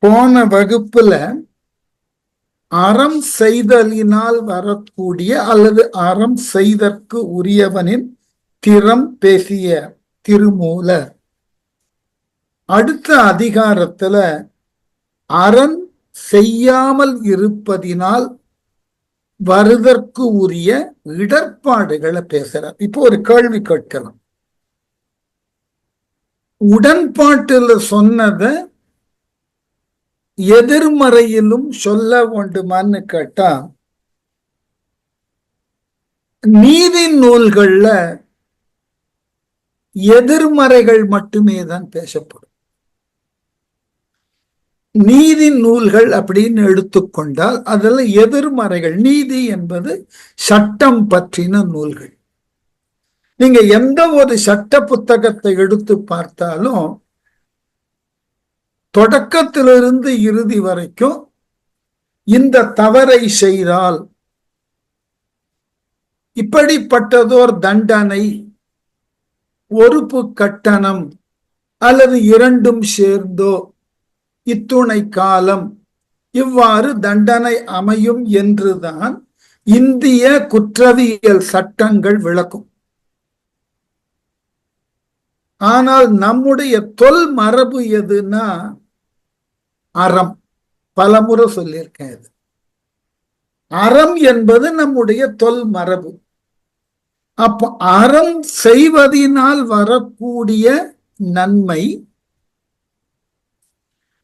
போன வகுப்புல அறம் செய்தலினால் வரக்கூடிய அல்லது அறம் செய்தற்கு உரியவனின் திறம் பேசிய திருமூலர் அடுத்த அதிகாரத்துல அறம் செய்யாமல் இருப்பதினால் வருதற்கு உரிய இடர்பாடுகளை பேசுறார். இப்போ ஒரு கேள்வி கேட்கலாம். உடன்பாட்டுல சொன்னத எதிர்மறையிலும் சொல்ல வேண்டுமான்னு கேட்டா, நீதி நூல்கள்ல எதிர்மறைகள் மட்டுமே தான் பேசப்படும். நீதி நூல்கள் அப்படின்னு எடுத்துக்கொண்டால் அதுல எதிர்மறைகள். நீதி என்பது சட்டம் பற்றின நூல்கள். நீங்க எந்த ஒரு சட்ட புத்தகத்தை எடுத்து பார்த்தாலும் தொடக்கத்திலிருந்து இறுதி வரைக்கும் இந்த தவறை செய்தால் இப்படிப்பட்டதோர் தண்டனை, ஒருப்பு கட்டணம் அல்லது இரண்டும் சேர்ந்தோ இத்துணை காலம் இவ்வாறு தண்டனை அமையும் என்றுதான் இந்திய குற்றவியல் சட்டங்கள் விளக்கும். ஆனால் நம்முடைய தொல் மரபு எதுனா அறம். பலமுறை சொல்லியிருக்கேன். இது அறம் என்பது நம்முடைய தொல் மரபு. அப்ப அறம் செய்வதனால் வரக்கூடிய நன்மை,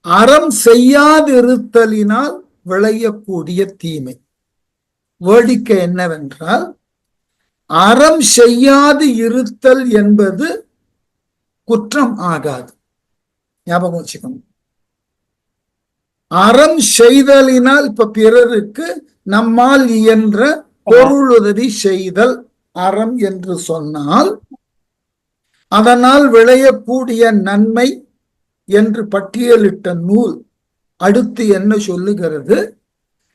அறம் செய்யாதிருத்தலினால் விளையக்கூடிய தீமை. வேடிக்கை என்னவென்றால், அறம் செய்யாது இருத்தல் என்பது குற்றம் ஆகாது. ஞாபகம் வச்சுக்கணும். அறம் செய்தலினால் இப்ப பிறருக்கு நம்மால் இயன்ற பொருளுதவி செய்தல் அறம் என்று சொன்னால், அதனால் விளையக்கூடிய நன்மை என்று பட்டியலிட்ட நூல் அடுத்து என்ன சொல்லுகிறது?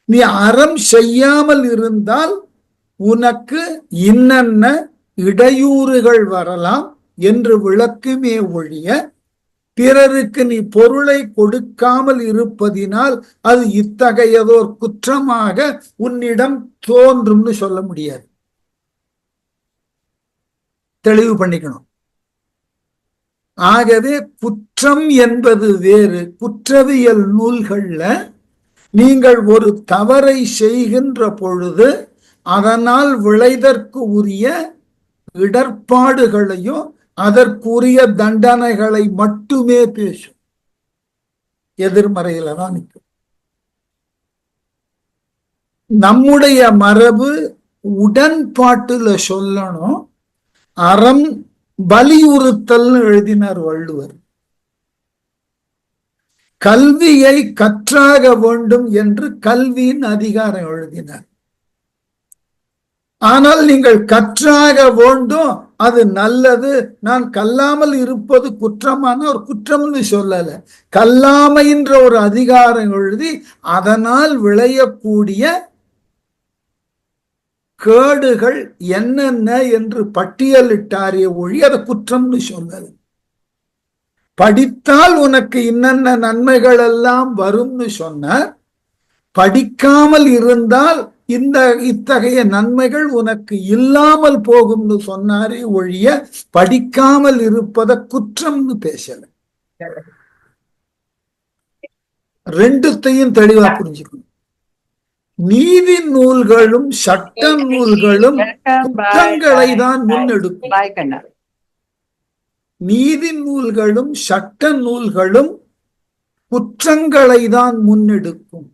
நீ அறம் செய்யாமல் இருந்தால் உனக்கு இன்னென்ன இடையூறுகள் வரலாம் என்று விளக்குமே ஒழிய, பிறருக்கு நீ பொருளை கொடுக்காமல் இருப்பதினால் அது இத்தகையதோர் குற்றமாக உன்னிடம் தோன்றும்னு சொல்ல முடியாது. தெளிவு பண்ணிக்கணும். ஆகவே குற்றம் என்பது வேறு. குற்றவியல் நூல்கள்ல நீங்கள் ஒரு தவறை செய்கின்ற பொழுது அதனால் விளைதற்கு உரிய இடர்பாடுகளையும் அதற்குரிய தண்டனைகளை மட்டுமே பேசும். எதிர்மறையில தான் நிற்கும். நம்முடைய மரபு உடன்பாட்டுல சொல்லணும். அறம் வலியுறுத்தல் எழுதினார் வள்ளுவர். கல்வியை கற்றாக வேண்டும் என்று கல்வியின் அதிகாரம் எழுதினார். ஆனால் நீங்கள் கற்றாக வேண்டும், அது நல்லது, நான் கல்லாமல் இருப்பது குற்றமான ஒரு குற்றம்னு சொல்லல. கல்லாமைன்ற ஒரு அதிகாரம் எழுதி அதனால் விளையக்கூடிய கேடுகள் என்னென்ன என்று பட்டியலிட்டாரே ஒழி அதை குற்றம்னு சொன்னது. படித்தால் உனக்கு இன்னென்ன நன்மைகள் எல்லாம் வரும்னு சொன்னார். படிக்காமல் இருந்தால் இத்தகைய நன்மைகள் உனக்கு இல்லாமல் போகும்னு சொன்னாரே ஒழிய படிக்காமல் இருப்பத குற்றம்னு பேசல. ரெண்டுத்தையும் தெளிவா புரிஞ்சுக்கணும். நீதி நூல்களும் சட்ட நூல்களும் குற்றங்களை தான் முன்னெடுக்கும். நீதி நூல்களும் சட்ட நூல்களும் குற்றங்களை தான் முன்னெடுக்கும்.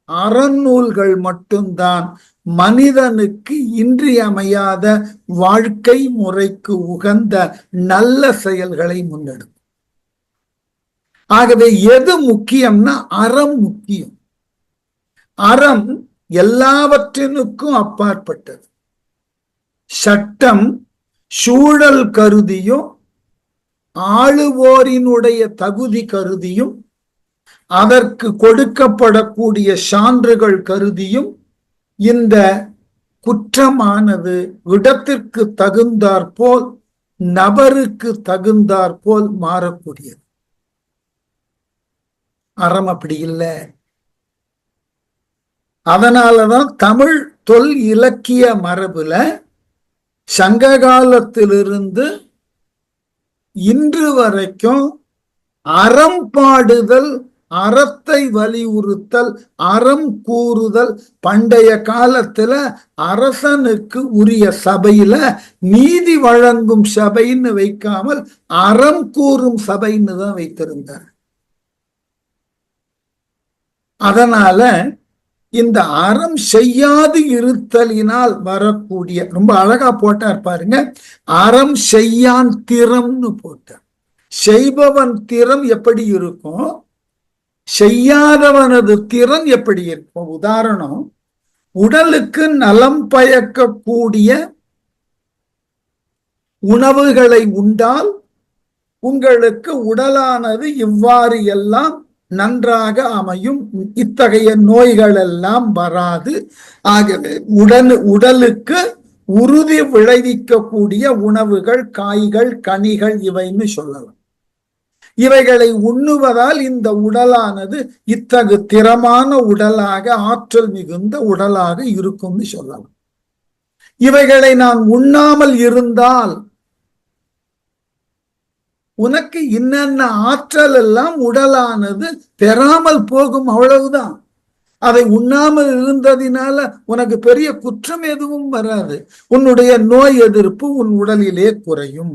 அறநூல்கள் மட்டும்தான் மனிதனுக்கு இன்றியமையாத வாழ்க்கை முறைக்கு உகந்த நல்ல செயல்களை முன்னெடுக்கும். ஆகவே எது முக்கியம்னா அறம் முக்கியம். அறம் எல்லாவற்றினுக்கும் அப்பாற்பட்டது. சட்டம் சூழல் கருதியும் ஆளுவோரினுடைய தகுதி கருதியும் அதற்கு கொடுக்கப்படக்கூடிய சான்றுகள் கருதியும் இந்த குற்றமானது இடத்திற்கு தகுந்தாற்போல் நபருக்கு தகுந்தாற்போல் மாறக்கூடியது. அறம் அப்படி இல்லை. அதனாலதான் தமிழ் தொல் இலக்கிய மரபுல சங்க காலத்திலிருந்து இன்று வரைக்கும் அறம் பாடுதல், அறத்தை வலியுறுத்தல், அறம் கூறுதல். பண்டைய காலத்துல அரசனுக்கு உரிய சபையில நீதி வழங்கும் சபைன்னு வைக்காமல் அறம் கூறும் சபைன்னு தான் வைத்திருந்தார். அதனால இந்த அறம் செய்யாது இருத்தலினால் வரக்கூடிய, ரொம்ப அழகா போட்டார் பாருங்க, அறம் செய்யான் திறம்னு போட்டார். செய்பவன் திறம் எப்படி இருக்கும், செய்யாதவனது திறன் எப்படி இருக்கும். உதாரணம், உடலுக்கு நலம் பயக்கக்கூடிய உணவுகளை உண்டால் உங்களுக்கு உடலானது இவ்வாறு எல்லாம் நன்றாக அமையும், இத்தகைய நோய்கள் எல்லாம் வராது. ஆகவே உடலுக்கு உறுதி விளைவிக்கக்கூடிய உணவுகள், காய்கள், கனிகள் இவைன்னு சொல்லலாம். இவைகளை உண்ணுவதால் இந்த உடலானது இத்தகு திறமான உடலாக, ஆற்றல் மிகுந்த உடலாக இருக்கும்னு சொல்லலாம். இவைகளை நான் உண்ணாமல் இருந்தால் உனக்கு இன்னென்ன ஆற்றல் எல்லாம் உடலானது பெறாமல் போகும், அவ்வளவுதான். அதை உண்ணாமல் இருந்ததினால உனக்கு பெரிய குற்றம் எதுவும் வராது. உன்னுடைய நோய் எதிர்ப்பு உன் உடலிலே குறையும்.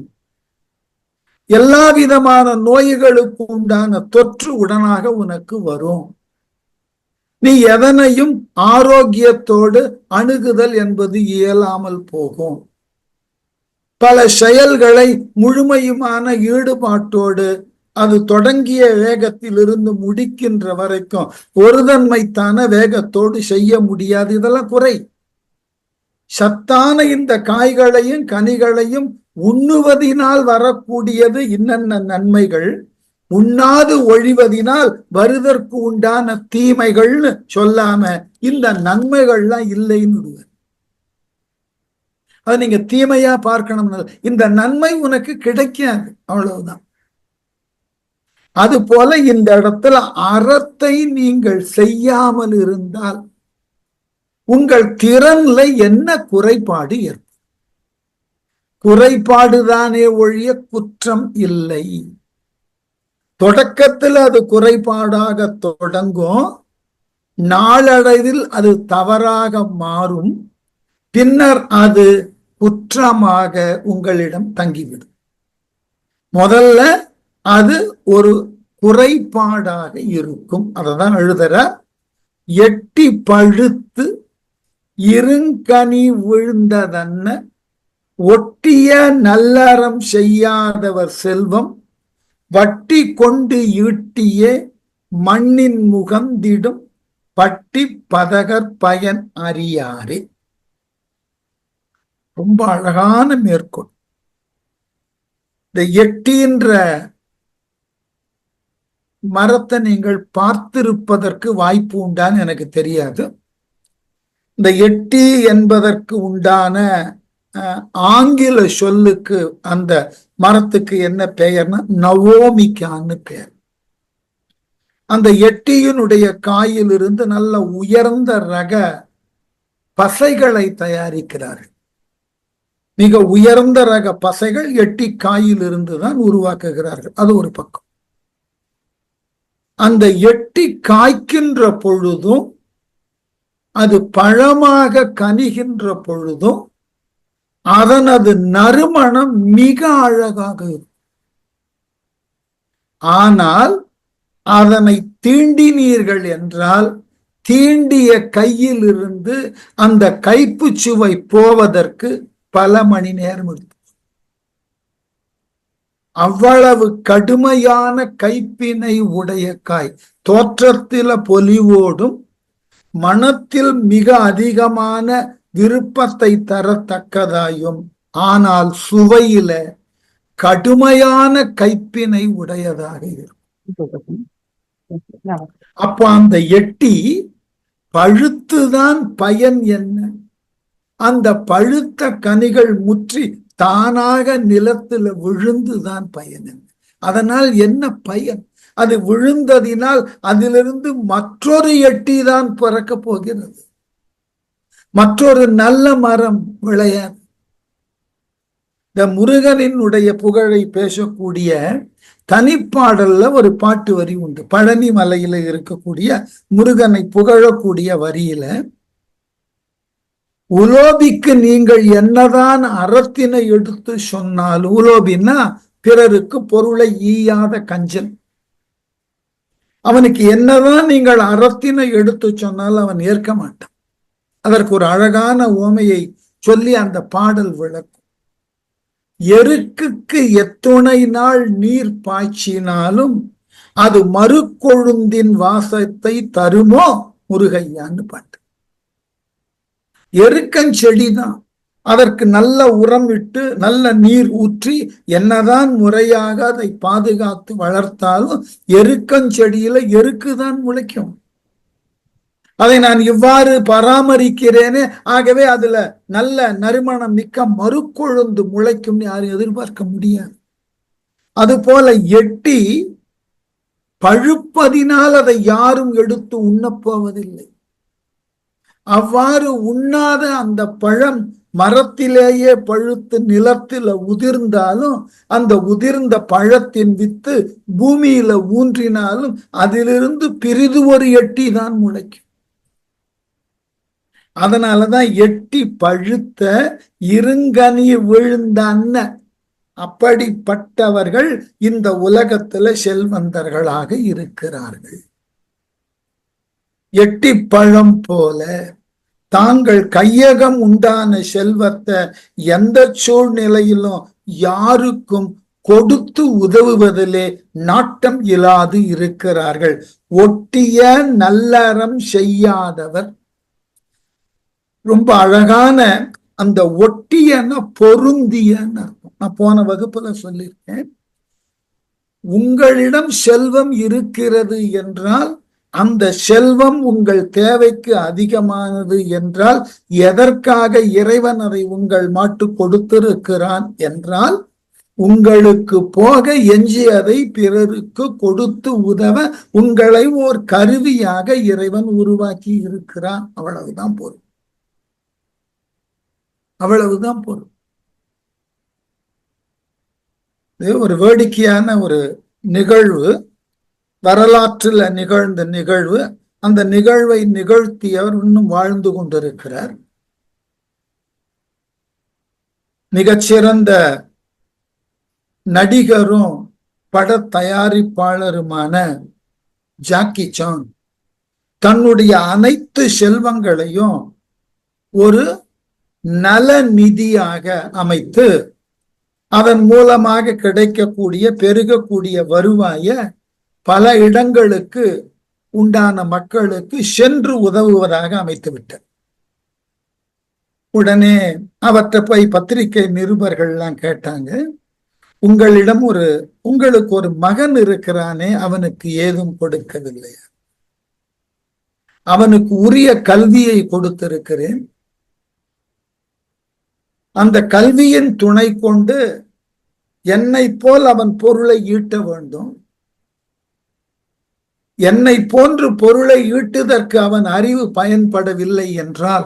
எல்லா விதமான நோய்களுக்கு உண்டான தொற்று உடனாக உனக்கு வரும். நீ எதனையும் ஆரோக்கியத்தோடு அணுகுதல் என்பது இயலாமல் போகும். பல செயல்களை முழுமையுமான ஈடுபாட்டோடு அது தொடங்கிய வேகத்திலிருந்து முடிக்கின்ற வரைக்கும் ஒரு தன்மைத்தான வேகத்தோடு செய்ய முடியாது. இதெல்லாம் குறை. சத்தான இந்த காய்களையும் கனிகளையும் உண்ணுவதினால் வரக்கூடியது இன்னென்ன நன்மைகள், உண்ணாது ஒழிவதினால் வருவதற்கு உண்டான தீமைகள்னு சொல்லாம இந்த நன்மைகள்லாம் இல்லைன்னு அது நீங்க தீமையா பார்க்கணும். இந்த நன்மை உனக்கு கிடைக்காது, அவ்வளவுதான். அது போல இந்த இடத்துல அறத்தை நீங்கள் செய்யாமல் இருந்தால் உங்கள் திறன்ல என்ன குறைபாடு ஏற்படும்? குறைபாடுதானே ஒழிய குற்றம் இல்லை. தொடக்கத்தில் அது குறைபாடாக தொடங்கும், நாளடைவில் அது தவறாக மாறும், பின்னர் அது குற்றமாக உங்களிடம் தங்கிவிடும். முதல்ல அது ஒரு குறைபாடாக இருக்கும். அததான் எழுதுற, எட்டி பழுத்து இருங்கனி விழுந்ததன்ன ஒட்டிய நல்லறம் செய்யாதவர் செல்வம் வட்டி கொண்டு ஈட்டியே மண்ணின் முகந்திடும் பட்டி பதகர் பயன் அறியாரே. ரொம்ப அழகான மேற்கோள். இந்த எட்டின்ற மரத்தை நீங்கள் பார்த்திருப்பதற்கு வாய்ப்பு உண்டான்னு எனக்கு தெரியாது. இந்த எட்டி என்பதற்கு உண்டான ஆங்கில சொல்லுக்கு அந்த மரத்துக்கு என்ன பெயர்னா நவோமிக்கான்னு பெயர். அந்த எட்டியினுடைய காயிலிருந்து நல்ல உயர்ந்த ரக பசைகளை தயாரிக்கிறார்கள். மிக உயர்ந்த ரக பசைகள் எட்டி காயில் இருந்துதான் உருவாக்குகிறார்கள். அது ஒரு பக்கம். அந்த எட்டி காய்க்கின்ற பொழுதும் அது பழமாக கனிகின்ற பொழுதும் அதனது நறுமணம் மிக அழகாக இருக்கும். ஆனால் அதனை தீண்டினீர்கள் என்றால் தீண்டிய கையில் இருந்து அந்த கைப்பு சுவை போவதற்கு பல மணி நேரம் எடுத்து. அவ்வளவு கடுமையான கைப்பினை உடைய காய், தோற்றத்தில பொலிவோடும் மனத்தில் மிக அதிகமான விருப்பத்தை தரத்தக்கதாயும் ஆனால் சுவையில கடுமையான கைப்பினை உடையதாக இருக்கும். அப்ப அந்த எட்டி பழுத்துதான் பயன் என்ன? அந்த பழுத்த கனிகள் முற்றி தானாக நிலத்துல விழுந்துதான் பயன் என்ன? அதனால் என்ன பயன்? அது விழுந்ததினால் அதிலிருந்து மற்றொரு எட்டி தான் பிறக்க போகிறது, மற்றொரு நல்ல மரம் விளையாது. இந்த முருகனினுடைய புகழை பேசக்கூடிய தனிப்பாடல்ல ஒரு பாட்டு வரி உண்டு. பழனி மலையில இருக்கக்கூடிய முருகனை புகழக்கூடிய வரியில, உலோபிக்கு நீங்கள் என்னதான் அறத்தினை எடுத்து சொன்னால், உலோபின்னா பிறருக்கு பொருளை ஈயாத கஞ்சன், அவனுக்கு என்னதான் நீங்கள் அறத்தினை எடுத்து சொன்னால் அவன் ஏற்க மாட்டான். அதற்கு ஒரு அழகான உவமையை சொல்லி அந்த பாடல் விளக்கும். எருக்குக்கு எத்துணை நாள் நீர் பாய்ச்சினாலும் அது மறுக்கொழுந்தின் வாசத்தை தருமோ முருகையான்னு பாட்டு. எருக்கஞ்செடிதான், அதற்கு நல்ல உரம் இட்டு நல்ல நீர் ஊற்றி என்னதான் முறையாக அதை பாதுகாத்து வளர்த்தாலும் எருக்கஞ்செடியில எருக்குதான் முளைக்கும். அதை நான் இவ்வாறு பராமரிக்கிறேனே, ஆகவே அதுல நல்ல நறுமணம் மிக்க மறுக்கொழுந்து முளைக்கும் யாரும் எதிர்பார்க்க முடியாது. அதுபோல எட்டி பழுப்பதினால் அதை யாரும் எடுத்து உண்ணப்போவதில்லை. அவ்வாறு உண்ணாத அந்த பழம் மரத்திலேயே பழுத்து நிலத்தில உதிர்ந்தாலும் அந்த உதிர்ந்த பழத்தின் வித்து பூமியில ஊன்றினாலும் அதிலிருந்து பிரிது ஒரு எட்டி தான் முளைக்கும். அதனாலதான் எட்டி பழுத்த இருங்கனி விழுந்த அண்ணன், அப்படிப்பட்டவர்கள் இந்த உலகத்துல செல்வந்தர்களாக இருக்கிறார்கள். எட்டி பழம் போல தாங்கள் கையகம் உண்டான செல்வத்தை எந்த சூழ்நிலையிலும் யாருக்கும் கொடுத்து உதவுவதிலே நாட்டம் இல்லாது இருக்கிறார்கள். ஒட்டிய நல்லறம் செய்யாதவர். ரொம்ப அழகான அந்த ஒட்டியன பொருந்தியன்னு அர்த்தம். நான் போன வகுப்புல சொல்லியிருக்கேன், உங்களிடம் செல்வம் இருக்கிறது என்றால் அந்த செல்வம் உங்கள் தேவைக்கு அதிகமானது என்றால் எதற்காக இறைவன் அதை உங்கள் மாட்டு கொடுத்திருக்கிறான் என்றால் உங்களுக்கு போக எஞ்சியதை பிறருக்கு கொடுத்து உதவ உங்களை ஓர் கருவியாக இறைவன் உருவாக்கி இருக்கிறான். அவ்வளவுதான் பொருள், அவ்வளவுதான் பொருள். ஒரு வேடிக்கையான ஒரு நிகழ்வு, வரலாற்றில் நிகழ்ந்த நிகழ்வு. அந்த நிகழ்வை நிகழ்த்தியவர் இன்னும் வாழ்ந்து கொண்டிருக்கிறார். மிகச்சிறந்த நடிகரும் பட தயாரிப்பாளருமான ஜாக்கி சான் தன்னுடைய அனைத்து செல்வங்களையும் ஒரு நல நிதியாக அமைத்து அதன் மூலமாக கிடைக்கக்கூடிய பெருகக்கூடிய வருவாய பல இடங்களுக்கு உண்டான மக்களுக்கு சென்று உதவுவதாக அமைத்து விட்டார். உடனே அவற்றை போய் பத்திரிகை நிருபர்கள்லாம் கேட்டாங்க, உங்களுக்கு ஒரு மகன் இருக்கிறானே, அவனுக்கு ஏதும் கொடுக்கவில்லையா? அவனுக்கு உரிய கல்வியை கொடுத்திருக்கிறேன், அந்த கல்வியின் துணை கொண்டு என்னை போல் அவன் பொருளை ஈட்ட வேண்டும், என்னை போன்று பொருளை ஈட்டுவதற்கு அவன் அறிவு பயன்படவில்லை என்றால்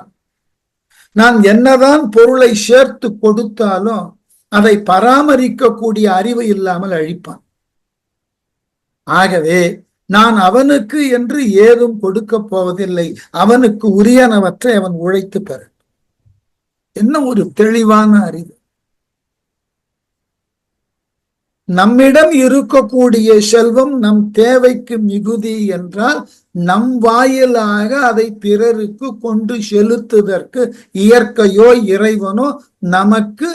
நான் என்னதான் பொருளை சேர்த்து கொடுத்தாலும் அதை பராமரிக்கக்கூடிய அறிவு இல்லாமல் அழிப்பான். ஆகவே நான் அவனுக்கு என்று ஏதும் கொடுக்க போவதில்லை, அவனுக்கு உரியனவற்றை அவன் உழைத்து பெற. என்ன ஒரு தெளிவான அறிவு! நம்மிடம் இருக்கக்கூடிய செல்வம் நம் தேவைக்கு மிகுதி என்றால் நம் வாயிலாக அதை பிறருக்கு கொண்டு செலுத்துவதற்கு இயற்கையோ இறைவனோ நமக்கு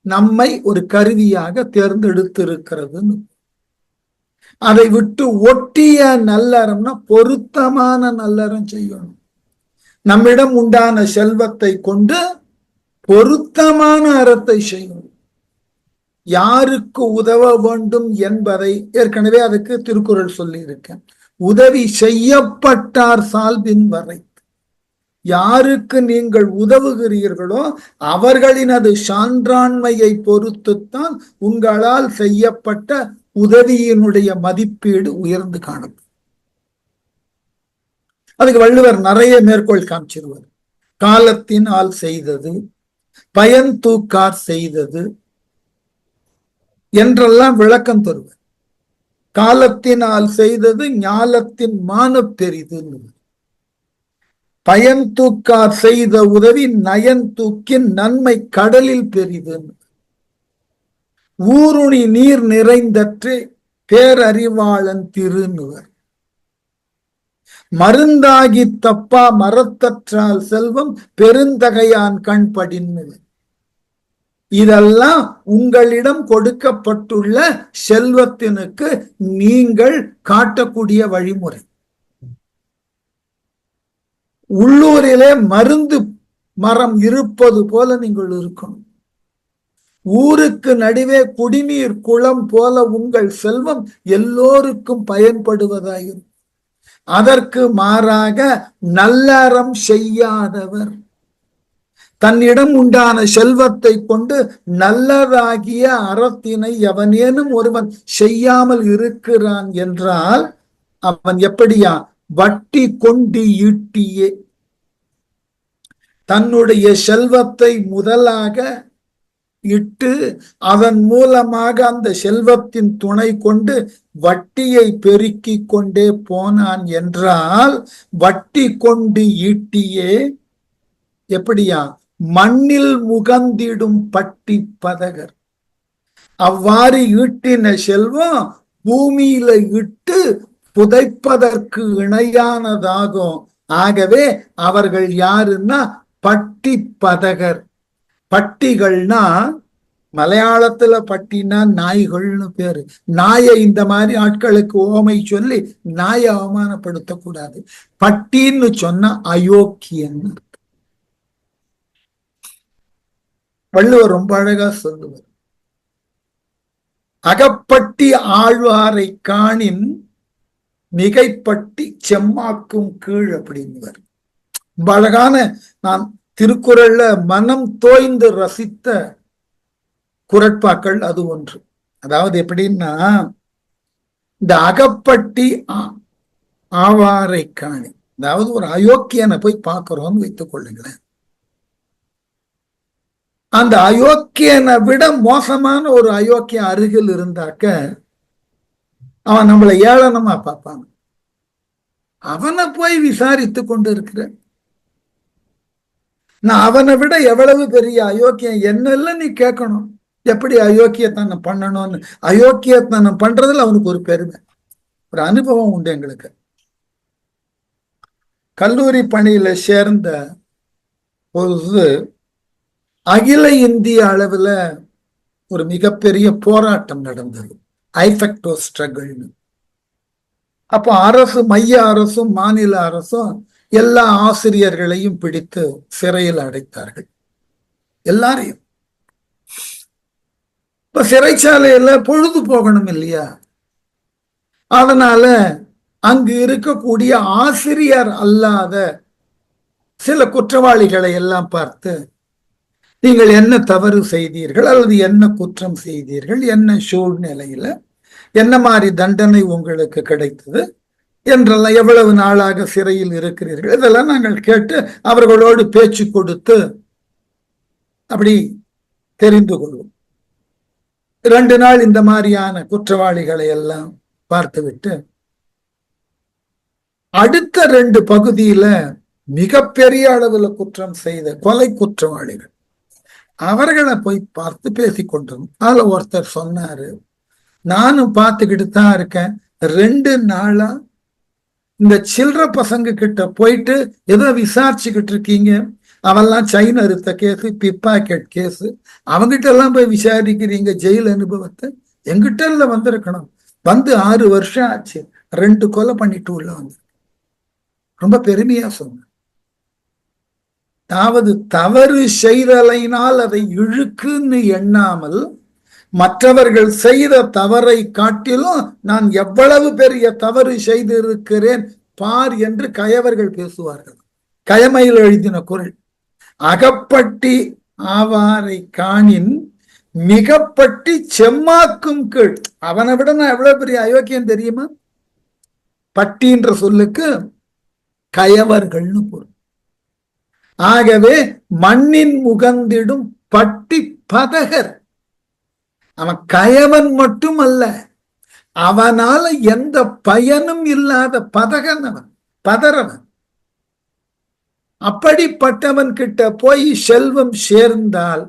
நம்மை ஒரு கருவியாக தேர்ந்தெடுத்திருக்கிறதுன்னு. அதை விட்டு ஒட்டிய நல்லறம்னா பொருத்தமான நல்லறம் செய்யணும். நம்மிடம் உண்டான செல்வத்தை கொண்டு பொருத்தமான அறத்தை செய்யணும். யாருக்கு உதவ வேண்டும் என்பதை ஏற்கனவே அதுக்கு திருக்குறள் சொல்லி இருக்கேன். உதவி செய்யப்பட்டார் சால்பின் வரை. யாருக்கு நீங்கள் உதவுகிறீர்களோ அவர்களினது சான்றாண்மையை பொறுத்துத்தான் உங்களால் செய்யப்பட்ட உதவியினுடைய மதிப்பீடு உயர்ந்து காணும். அதுக்கு வள்ளுவர் நிறைய மேற்கோள் காமிச்சிருவார். காலத்தினால் செய்தது, பயன் தூக்கார் செய்தது என்றெல்லாம் விளக்கம் தருவார். காலத்தினால் செய்தது ஞாலத்தின் மான பெரிது, பயன் தூக்கார் செய்த உதவி நயன் தூக்கின் நன்மை கடலில் பெரிது, ஊருணி நீர் நிறைந்தற்று பேரறிவாளன் திருநுவர், மருந்தாகி தப்பா மரத்தற்றால் செல்வம் பெருந்தகையான் கண்படின்னு. இதெல்லாம் உங்களிடம் கொடுக்கப்பட்டுள்ள செல்வத்தினுக்கு நீங்கள் காட்டக்கூடிய வழிமுறை. உள்ளூரிலே மருந்து மரம் இருப்பது போல நீங்கள் இருக்கணும். ஊருக்கு நடுவே குடிநீர் குளம் போல உங்கள் செல்வம் எல்லோருக்கும் பயன்படுவதாயிருக்கும். அதற்கு மாறாக நல்லறம் செய்யாதவர் தன்னிடம் உண்டான செல்வத்தை கொண்டு நல்லதாகிய அறத்தினை எவனேனும் ஒருவன் செய்யாமல் இருக்கிறான் என்றால் அவன் எப்படியா? வட்டி கொண்டு ஈட்டியே தன்னுடைய செல்வத்தை முதலாக இட்டு அதன் மூலமாக அந்த செல்வத்தின் துணை கொண்டு வட்டியை பெருக்கி கொண்டே போனான் என்றால் வட்டி கொண்டு ஈட்டியே எப்படியா? மண்ணில் முகந்திடும் பட்டி பதகர். அவ்வாறு ஈட்டின செல்வம் பூமியில இட்டு புதைப்பதற்கு இணையானதாகும். ஆகவே அவர்கள் யாருன்னா பட்டி பதகர். பட்டிகள்னா மலையாளத்துல பட்டினா நாய்கள்னு பேரு. நாயை இந்த மாதிரி ஆட்களுக்கு ஓமை சொல்லி நாயை அவமானப்படுத்தக்கூடாது. பட்டின்னு சொன்னா அயோக்கியன். வள்ளுவர் ரொம்ப அழகா சொல்லுவார், அகப்பட்டி ஆழ்வாரை காணின் மிகைப்பட்டி செம்மாக்கும் கீழ் அப்படிங்குவார். ரொம்ப அழகான, நான் திருக்குறள்ல மனம் தோய்ந்து ரசித்த குறட்பாக்கள் அது ஒன்று. அதாவது எப்படின்னா, இந்த அகப்பட்டி ஆவாரை காணி, அதாவது ஒரு அயோக்கியனை போய் பார்க்கிறோம்னு வைத்துக் கொள்ளுங்களேன். அந்த அயோக்கியனை விட மோசமான ஒரு அயோக்கியன் அருகில் இருந்தாக்க அவன் நம்மளை ஏளனமா பார்ப்பான். அவனை போய் விசாரித்து கொண்டு இருக்கிற, நான் அவனை விட எவ்வளவு பெரிய அயோக்கியம் என்னெல்லாம் நீ கேட்கணும், எப்படி அயோக்கியத்தனம் பண்ணணும்னு. அயோக்கியத்தனம் பண்றதுல அவனுக்கு ஒரு பெருமை, ஒரு அனுபவம் உண்டு. எங்களுக்கு கல்லூரி பணியில சேர்ந்த பொழுது அகில இந்திய அளவுல ஒரு மிகப்பெரிய போராட்டம் நடந்தது, ஐஃபெக்டோ ஸ்ட்ரகிள்னு. அப்போ அரசு, மைய அரசும் மாநில அரசும் எல்லா ஆசிரியர்களையும் பிடித்து சிறையில் அடைத்தார்கள், எல்லாரையும். இப்ப சிறைச்சாலையில பொழுது போகணும் இல்லையா, அதனால அங்கு இருக்கக்கூடிய ஆசிரியர் அல்லாத சில குற்றவாளிகளை எல்லாம் பார்த்து, நீங்கள் என்ன தவறு செய்தீர்கள் அல்லது என்ன குற்றம் செய்தீர்கள், என்ன சூழ்நிலையில என்ன மாதிரி தண்டனை உங்களுக்கு கிடைத்தது என்றெல்லாம், எவ்வளவு நாளாக சிறையில் இருக்கிறீர்கள், இதெல்லாம் நாங்கள் கேட்டு அவர்களோடு பேச்சு கொடுத்து அப்படி தெரிந்து கொள்வோம். 2 நாள் இந்த மாதிரியான குற்றவாளிகளை எல்லாம் பார்த்துவிட்டு அடுத்த 2 பகுதியில மிகப்பெரிய அளவுல குற்றம் செய்த கொலை குற்றவாளிகள், அவர்களை போய் பார்த்து பேசி கொண்டோம். அதுல ஒருத்தர் சொன்னாரு, நானும் பார்த்துக்கிட்டு தான் இருக்கேன், 2 நாளா இந்த சில்லற பசங்க கிட்ட போயிட்டு ஏதோ விசாரிச்சுக்கிட்டு இருக்கீங்க, அவெல்லாம் செயின் அறுத்த கேஸு, பிப்பாக்கெட் கேஸு, அவங்கிட்ட எல்லாம் போய் விசாரிக்கிறீங்க ஜெயில் அனுபவத்தை. எங்கிட்ட இல்ல வந்திருக்கணும், வந்து 6 வருஷம் ஆச்சு, 2 கொலை பண்ணிட்டு உள்ள வந்து. ரொம்ப பெருமையா சொன்ன. அதாவது தவறு செய்தலைனால் அதை இழுக்குன்னு எண்ணாமல் மற்றவர்கள் செய்த தவறை காட்டிலும் நான் எவ்வளவு பெரிய தவறு செய்திருக்கிறேன் பார் என்று கயவர்கள் பேசுவார்கள். கயமையில் எழுதின குறள். அகப்பட்டி ஆவாரை காணின் மிகப்பட்டி செம்மாக்கும் கீழ். அவனை விட நான் எவ்வளவு பெரிய அயோக்கியம் தெரியுமா? பட்டின்ற சொல்லுக்கு கயவர்கள்னு பொருள். ஆகவே மண்ணின் முகந்திடும் பட்டி பதகர். அவன் கயவன் மட்டும் அல்ல, அவனால எந்த பயனும் இல்லாத பதகன் அவன், பதறவன். அப்படிப்பட்டவன் கிட்ட போய் செல்வம் சேர்ந்தால்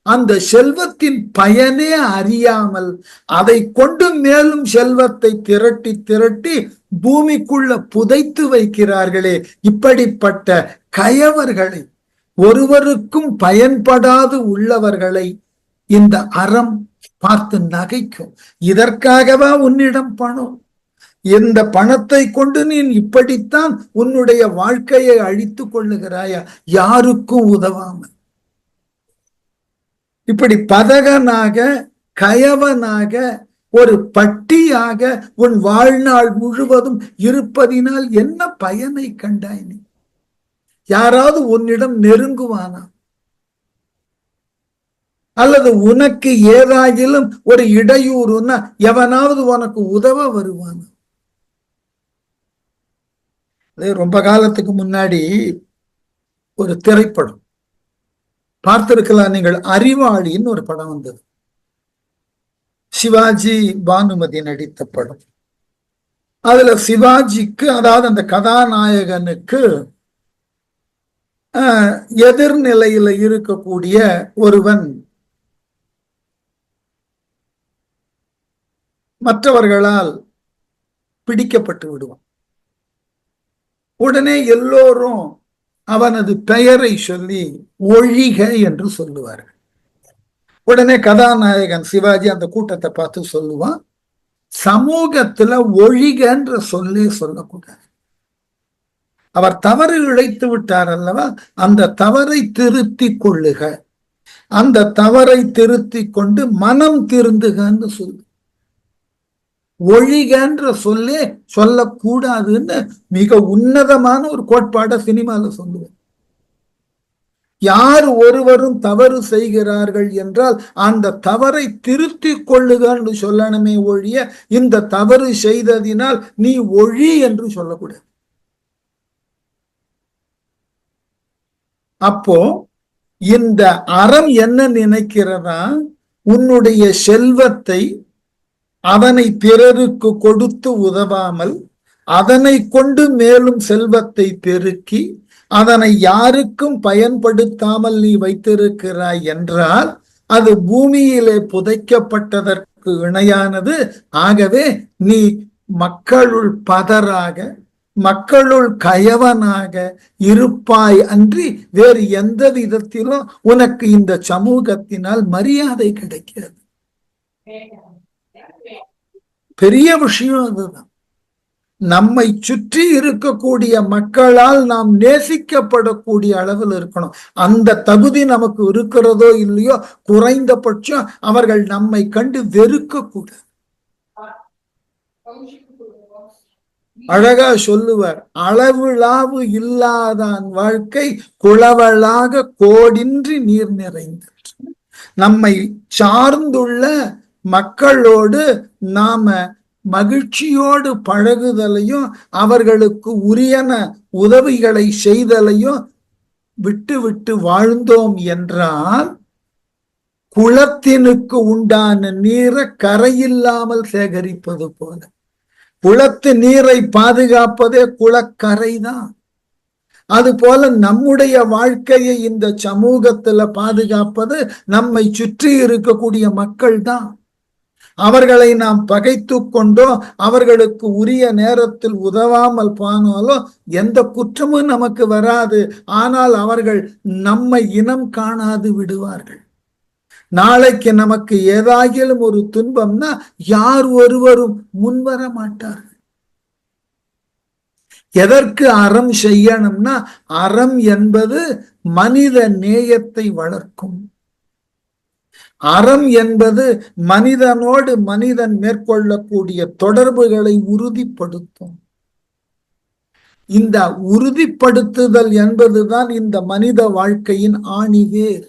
அந்த செல்வத்தின் பயனே அறியாமல் அதை கொண்டு மேலும் செல்வத்தை திரட்டி திரட்டி பூமிக்குள்ள புதைத்து வைக்கிறார்களே, இப்படிப்பட்ட கயவர்களை, ஒருவருக்கும் பயன்படாது உள்ளவர்களை இந்த அறம் பார்த்து நகைக்கும். இதற்காகவா உன்னிடம் பணம்? இந்த பணத்தை கொண்டு நீ இப்படித்தான் உன்னுடைய வாழ்க்கையை அழித்துக் கொள்ளுகிறாயா? யாருக்கும் உதவாமல் இப்படி பதகனாக, கயவனாக, ஒரு பட்டியாக உன் வாழ்நாள் முழுவதும் இருப்பதினால் என்ன பயனை கண்டாய் நீ? யாராவது உன்னிடம் நெருங்குவானா? அல்லது உனக்கு ஏதாகிலும் ஒரு இடையூறுனா எவனாவது உனக்கு உதவ வருவானா? ரொம்ப காலத்துக்கு முன்னாடி ஒரு திரைப்படம் பார்த்திருக்கலாம் நீங்கள், அறிவாளின்னு ஒரு படம் வந்தது. சிவாஜி பானுமதி நடித்த படம். அதுல சிவாஜிக்கு, அதாவது அந்த கதாநாயகனுக்கு எதிர்நிலையில இருக்கக்கூடிய ஒருவன் மற்றவர்களால் பிடிக்கப்பட்டு விடுவான். உடனே எல்லோரும் அவனது பெயரை சொல்லி ஒழிக என்று சொல்லுவார்கள். உடனே கதாநாயகன் சிவாஜி அந்த கூட்டத்தை பார்த்து சொல்லுவான், சமூகத்துல ஒழிகன்ற சொல்லே சொல்லக்கூடாது. அவர் தவறு இழைத்து விட்டார் அல்லவா, அந்த தவறை திருத்தி கொள்ளுக, அந்த தவறை திருத்தி கொண்டு மனம் திருந்துகன்னு சொல்லு. ஒழிகன்ற சொல்லே சொல்லக்கூடாதுன்னு மிக உன்னதமான ஒரு கோட்பாட சினிமால சொல்லுவேன். யார் ஒருவரும் தவறு செய்கிறார்கள் என்றால் அந்த தவறை திருத்தி கொள்ளுகன்னு சொல்லணுமே ஒழிய இந்த தவறு செய்ததினால் நீ ஒழி என்று சொல்லக்கூடாது. அப்போ இந்த அறம் என்ன நினைக்கிறதா, உன்னுடைய செல்வத்தை அதனை பிறருக்கு கொடுத்து உதவாமல் அதனை கொண்டு மேலும் செல்வத்தை பெருக்கி அதனை யாருக்கும் பயன்படுத்தாமல் நீ வைத்திருக்கிறாய் என்றால் அது பூமியிலே புதைக்கப்பட்டதற்கு இணையானது. ஆகவே நீ மக்களுள் பதராக, மக்களுள் கயவனாக இருப்பாய் அன்றி வேறு எந்த விதத்திலும் உனக்கு இந்த சமூகத்தினால் மரியாதை கிடைக்காது. பெரிய விஷயம் அதுதான். நம்மை சுற்றி இருக்கக்கூடிய மக்களால் நாம் நேசிக்கப்படக்கூடிய அளவில் இருக்கணும். அந்த தகுதி நமக்கு இருக்கிறதோ இல்லையோ, குறைந்தபட்சம் அவர்கள் நம்மை கண்டு வெறுக்க கூடாது. அழகா சொல்லுவார், அளவிழாவு இல்லாதான் வாழ்க்கை குளவளாக கோடின்றி நீர் நிறைந்தது. நம்மை சார்ந்துள்ள மக்களோடு நாம மகிழ்ச்சியோடு பழகுதலையும் அவர்களுக்கு உரியன உதவிகளை செய்தலையும் விட்டு விட்டு வாழ்ந்தோம் என்றால் குளத்தினுக்கு உண்டான நீரை கரையில்லாமல் சேகரிப்பது போல, குளத்து நீரை பாதுகாப்பதே குளக்கரைதான். அது போல நம்முடைய வாழ்க்கையை இந்த சமூகத்துல பாதுகாப்பது நம்மை சுற்றி இருக்கக்கூடிய மக்கள் தான். அவர்களை நாம் பகைத்து கொண்டோ அவர்களுக்கு உரிய நேரத்தில் உதவாமல் போனாலோ எந்த குற்றமும் நமக்கு வராது. ஆனால் அவர்கள் நம்மை இனம் காணாது விடுவார்கள். நாளைக்கு நமக்கு ஏதாகிலும் ஒரு துன்பம்னா யார் ஒருவரும் முன்வர மாட்டார்கள். எதற்கு அறம் செய்யணும்னா, அறம் என்பது மனித நேயத்தை வளர்க்கும். அறம் என்பது மனிதனோடு மனிதன் மேற்கொள்ளக்கூடிய தொடர்புகளை உறுதிப்படுத்தும். இந்த உறுதிப்படுத்துதல் என்பதுதான் இந்த மனித வாழ்க்கையின் ஆணிவேர்.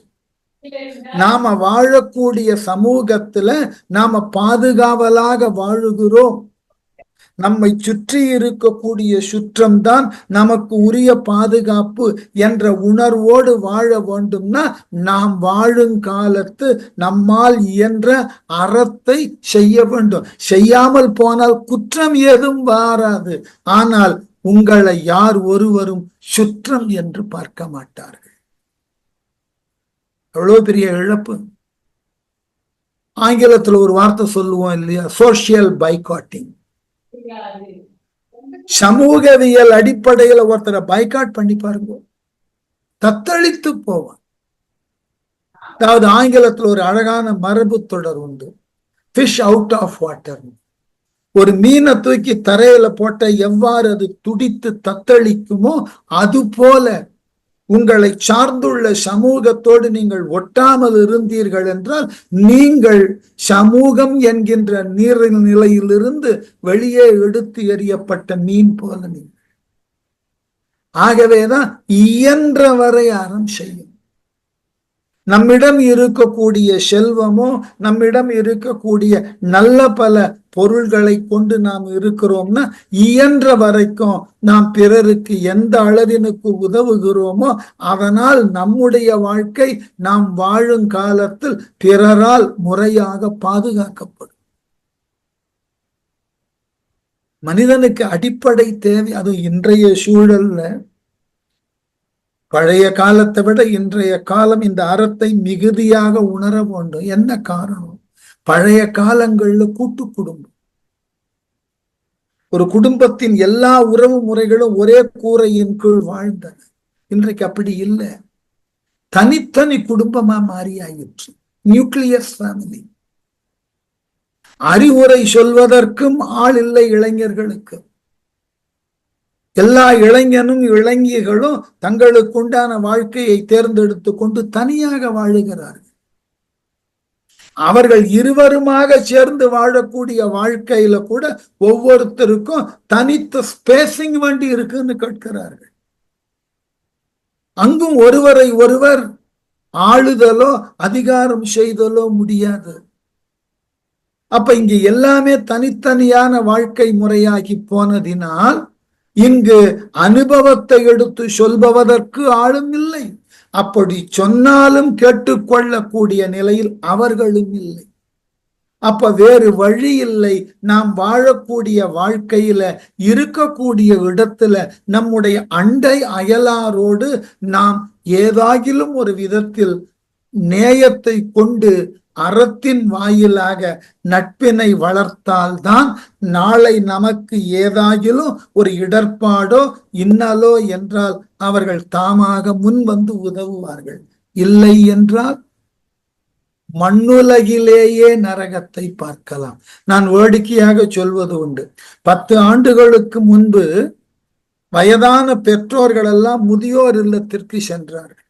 நாம வாழக்கூடிய சமூகத்துல நாம பாதுகாவலாக வாழுகிறோம். நம்மை சுற்றி இருக்கக்கூடிய சுற்றம்தான் நமக்கு உரிய பாதுகாப்பு என்ற உணர்வோடு வாழ வேண்டும்னா நாம் வாழும் காலத்து நம்மால் இயன்ற அறத்தை செய்ய வேண்டும். செய்யாமல் போனால் குற்றம் ஏதும் வாராது. ஆனால் உங்களை யார் ஒருவரும் சுற்றம் என்று பார்க்க மாட்டார்கள். எவ்வளவு பெரிய இழப்பு. ஆங்கிலத்துல ஒரு வார்த்தை சொல்லுவோம் இல்லையா, சோசியல் பைகாட்டிங். சமூகவியல் அடிப்படையில ஒருத்தரை பைகாட் பண்ணி பாருங்க, தத்தளித்து போவான். அதாவது ஆங்கிலத்தில் ஒரு அழகான மரபு தொடர் உண்டு, ஃபிஷ் அவுட் ஆஃப் வாட்டர். ஒரு மீனை தூக்கி தரையில போட்ட எவ்வாறு அது துடித்து தத்தளிக்குமோ அது போல உங்களை சார்ந்துள்ள சமூகத்தோடு நீங்கள் ஒட்டாமல் இருந்தீர்கள் என்றால் நீங்கள் சமூகம் என்கின்ற நீர்நிலையிலிருந்து வெளியே எடுத்து எறியப்பட்ட மீன் போல நீங்கள். ஆகவேதான் இயன்றவரை அறம் செய்யும். நம்மிடம் இருக்கக்கூடிய செல்வமோ நம்மிடம் இருக்கக்கூடிய நல்ல பல பொருள்களை கொண்டு நாம் இருக்கிறோம்னா இயன்ற வரைக்கும் நாம் பிறருக்கு எந்த அளவினுக்கு உதவுகிறோமோ அதனால் நம்முடைய வாழ்க்கை நாம் வாழும் காலத்தில் பிறரால் முறையாக பாதுகாக்கப்படும். மனிதனுக்கு அடிப்படை தேவை. அது இன்றைய சூழல்ல பழைய காலத்தை விட இன்றைய காலம் இந்த அறத்தை மிகுதியாக உணர வேண்டும். என்ன காரணம்? பழைய காலங்கள்ல கூட்டு குடும்பம், ஒரு குடும்பத்தின் எல்லா உறவு முறைகளும் ஒரே கூரையின் கீழ் வாழ்ந்தன. இன்றைக்கு அப்படி இல்லை, தனித்தனி குடும்பமா மாறி ஆயிற்று. Nucleus family. அறிவுரை சொல்வதற்கும் ஆள் இல்லை இளைஞர்களுக்கு. எல்லா இளைஞனும் இளைஞர்களும் தங்களுக்கு உண்டான வாழ்க்கையை தேர்ந்தெடுத்து கொண்டு தனியாக வாழுகிறார்கள். அவர்கள் இருவருமாக சேர்ந்து வாழக்கூடிய வாழ்க்கையில கூட ஒவ்வொருத்தருக்கும் தனித்த ஸ்பேசிங் வண்டி இருக்குன்னு கேட்கிறார்கள். அங்கும் ஒருவரை ஒருவர் ஆளுதலோ அதிகாரம் செய்தலோ முடியாது. அப்ப இங்கு எல்லாமே தனித்தனியான வாழ்க்கை முறையாகி போனதினால் இங்கு அனுபவத்தை எடுத்து சொல்பவதற்கு ஆளும் இல்லை. அப்படி சொன்னாலும் கேட்டுக்கொள்ளக்கூடிய நிலையில் அவர்களும் இல்லை. அப்ப வேறு வழி இல்லை. நாம் வாழக்கூடிய வாழ்க்கையில இருக்கக்கூடிய இடத்துல நம்முடைய அண்டை அயலாரோடு நாம் ஏதாகிலும் ஒரு விதத்தில் நேயத்தை கொண்டு அறத்தின் வாயிலாக நட்பினை வளர்த்தால்தான் நாளை நமக்கு ஏதாகிலும் ஒரு இடர்பாடோ இன்னலோ என்றால் அவர்கள் தாமாக முன் வந்து உதவுவார்கள். இல்லை என்றால் மண்ணுலகிலேயே நரகத்தை பார்க்கலாம். நான் வேடிக்கையாக சொல்வது உண்டு, 10 ஆண்டுகளுக்கு முன்பு வயதான பெற்றோர்கள் எல்லாம் முதியோர் இல்லத்திற்கு சென்றார்கள்.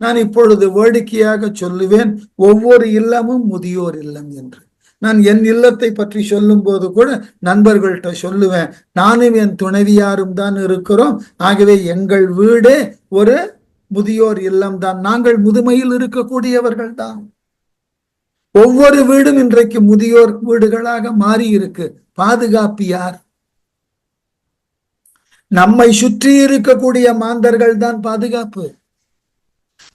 நான் இப்பொழுது வேடிக்கையாக சொல்லுவேன், ஒவ்வொரு இல்லமும் முதியோர் இல்லம் என்று. நான் என் இல்லத்தை பற்றி சொல்லும் போது கூட நண்பர்கள்ட்ட சொல்லுவேன், நானும் என் துணைவியாரும் தான் இருக்கிறோம். ஆகவே எங்கள் வீடே ஒரு முதியோர் இல்லம் தான். நாங்கள் முதுமையில் இருக்கக்கூடியவர்கள் தான். ஒவ்வொரு வீடும் இன்றைக்கு முதியோர் வீடுகளாக மாறி இருக்கு. பாதுகாப்பு யார்? நம்மை சுற்றி இருக்கக்கூடிய மாந்தர்கள் தான் பாதுகாப்பு.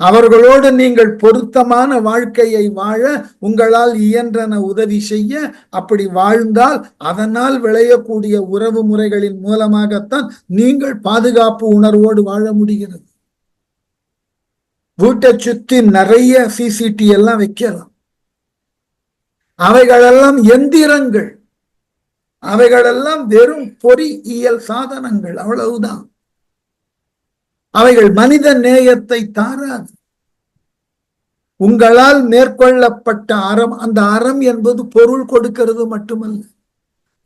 அவர்களோடு நீங்கள் பொருத்தமான வாழ்க்கையை வாழ உங்களால் இயன்றன உதவி செய்ய, அப்படி வாழ்ந்தால் அதனால் விளையக்கூடிய உறவு முறைகளின் மூலமாகத்தான் நீங்கள் பாதுகாப்பு உணர்வோடு வாழ முடிகிறது. வீட்டை சுற்றி நிறைய சிசிடி எல்லாம் வைக்கலாம். அவைகளெல்லாம் எந்திரங்கள், அவைகளெல்லாம் வெறும் பொறியியல் சாதனங்கள், அவ்வளவுதான். அவைகள் மனித நேயத்தை தாராது. உங்களால் மேற்கொள்ளப்பட்ட அறம், அந்த அறம் என்பது பொருள் கொடுக்கிறது மட்டுமல்ல.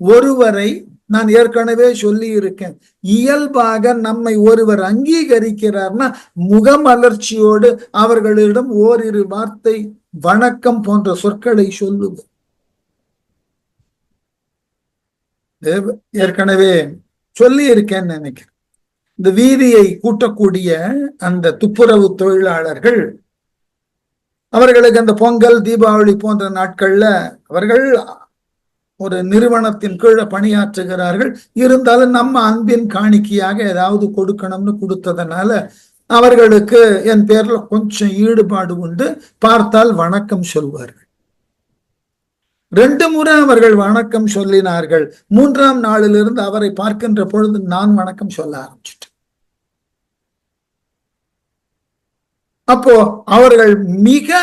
ஒருவரை நான் ஏற்கனவே சொல்லி இருக்கேன், இயல்பாக நம்மை ஒருவர் அங்கீகரிக்கிறார்னா முகமலர்ச்சியோடு அவர்களிடம் ஓரிரு வார்த்தை வணக்கம் போன்ற சொற்களை சொல்லுது. ஏற்கனவே சொல்லி இருக்கேன்னு நினைக்கிறேன். இந்த வீதியை கூட்டக்கூடிய அந்த துப்புரவு தொழிலாளர்கள், அவர்களுக்கு அந்த பொங்கல், தீபாவளி போன்ற நாட்கள்ல அவர்கள் ஒரு நிறுவனத்தின் கீழே பணியாற்றுகிறார்கள். இருந்தாலும் நம்ம அன்பின் காணிக்கையாக ஏதாவது கொடுக்கணும்னு கொடுத்ததுனால அவர்களுக்கு என் பேர்ல கொஞ்சம் ஈடுபாடு உண்டு. பார்த்தால் வணக்கம் சொல்வார்கள். 2 முறை அவர்கள் வணக்கம் சொல்லினார்கள். 3ஆம் நாளிலிருந்து அவரை பார்க்கின்ற பொழுது நான் வணக்கம் சொல்ல ஆரம்பிச்சிட்டேன். அப்போ அவர்கள் மிக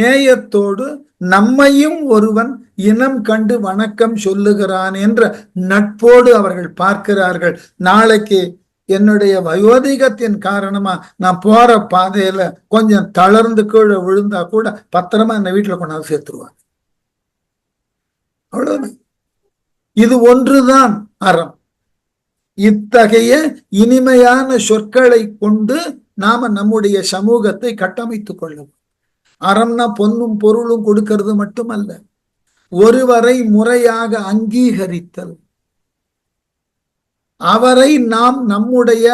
நேயத்தோடு நம்மையும் ஒருவன் இனம் கண்டு வணக்கம் சொல்லுகிறான் என்ற நட்போடு அவர்கள் பார்க்கிறார்கள். நாளைக்கு என்னுடைய வயோதிகத்தின் காரணமா நான் போற பாதையில கொஞ்சம் தளர்ந்து கீழே விழுந்தா கூட பத்திரமா என்னை வீட்டுல கொண்டாந்து சேர்த்துருவாங்க. அவ்வளவுதான். இது ஒன்றுதான் அறம். இத்தகைய இனிமையான சொற்களை கொண்டு நாம நம்முடைய சமூகத்தை கட்டமைத்துக் கொள்ளவும். அறம்னா பொன்னும் பொருளும் கொடுக்கிறது மட்டுமல்ல, ஒருவரை முறையாக அங்கீகரித்தல், அவரை நாம் நம்முடைய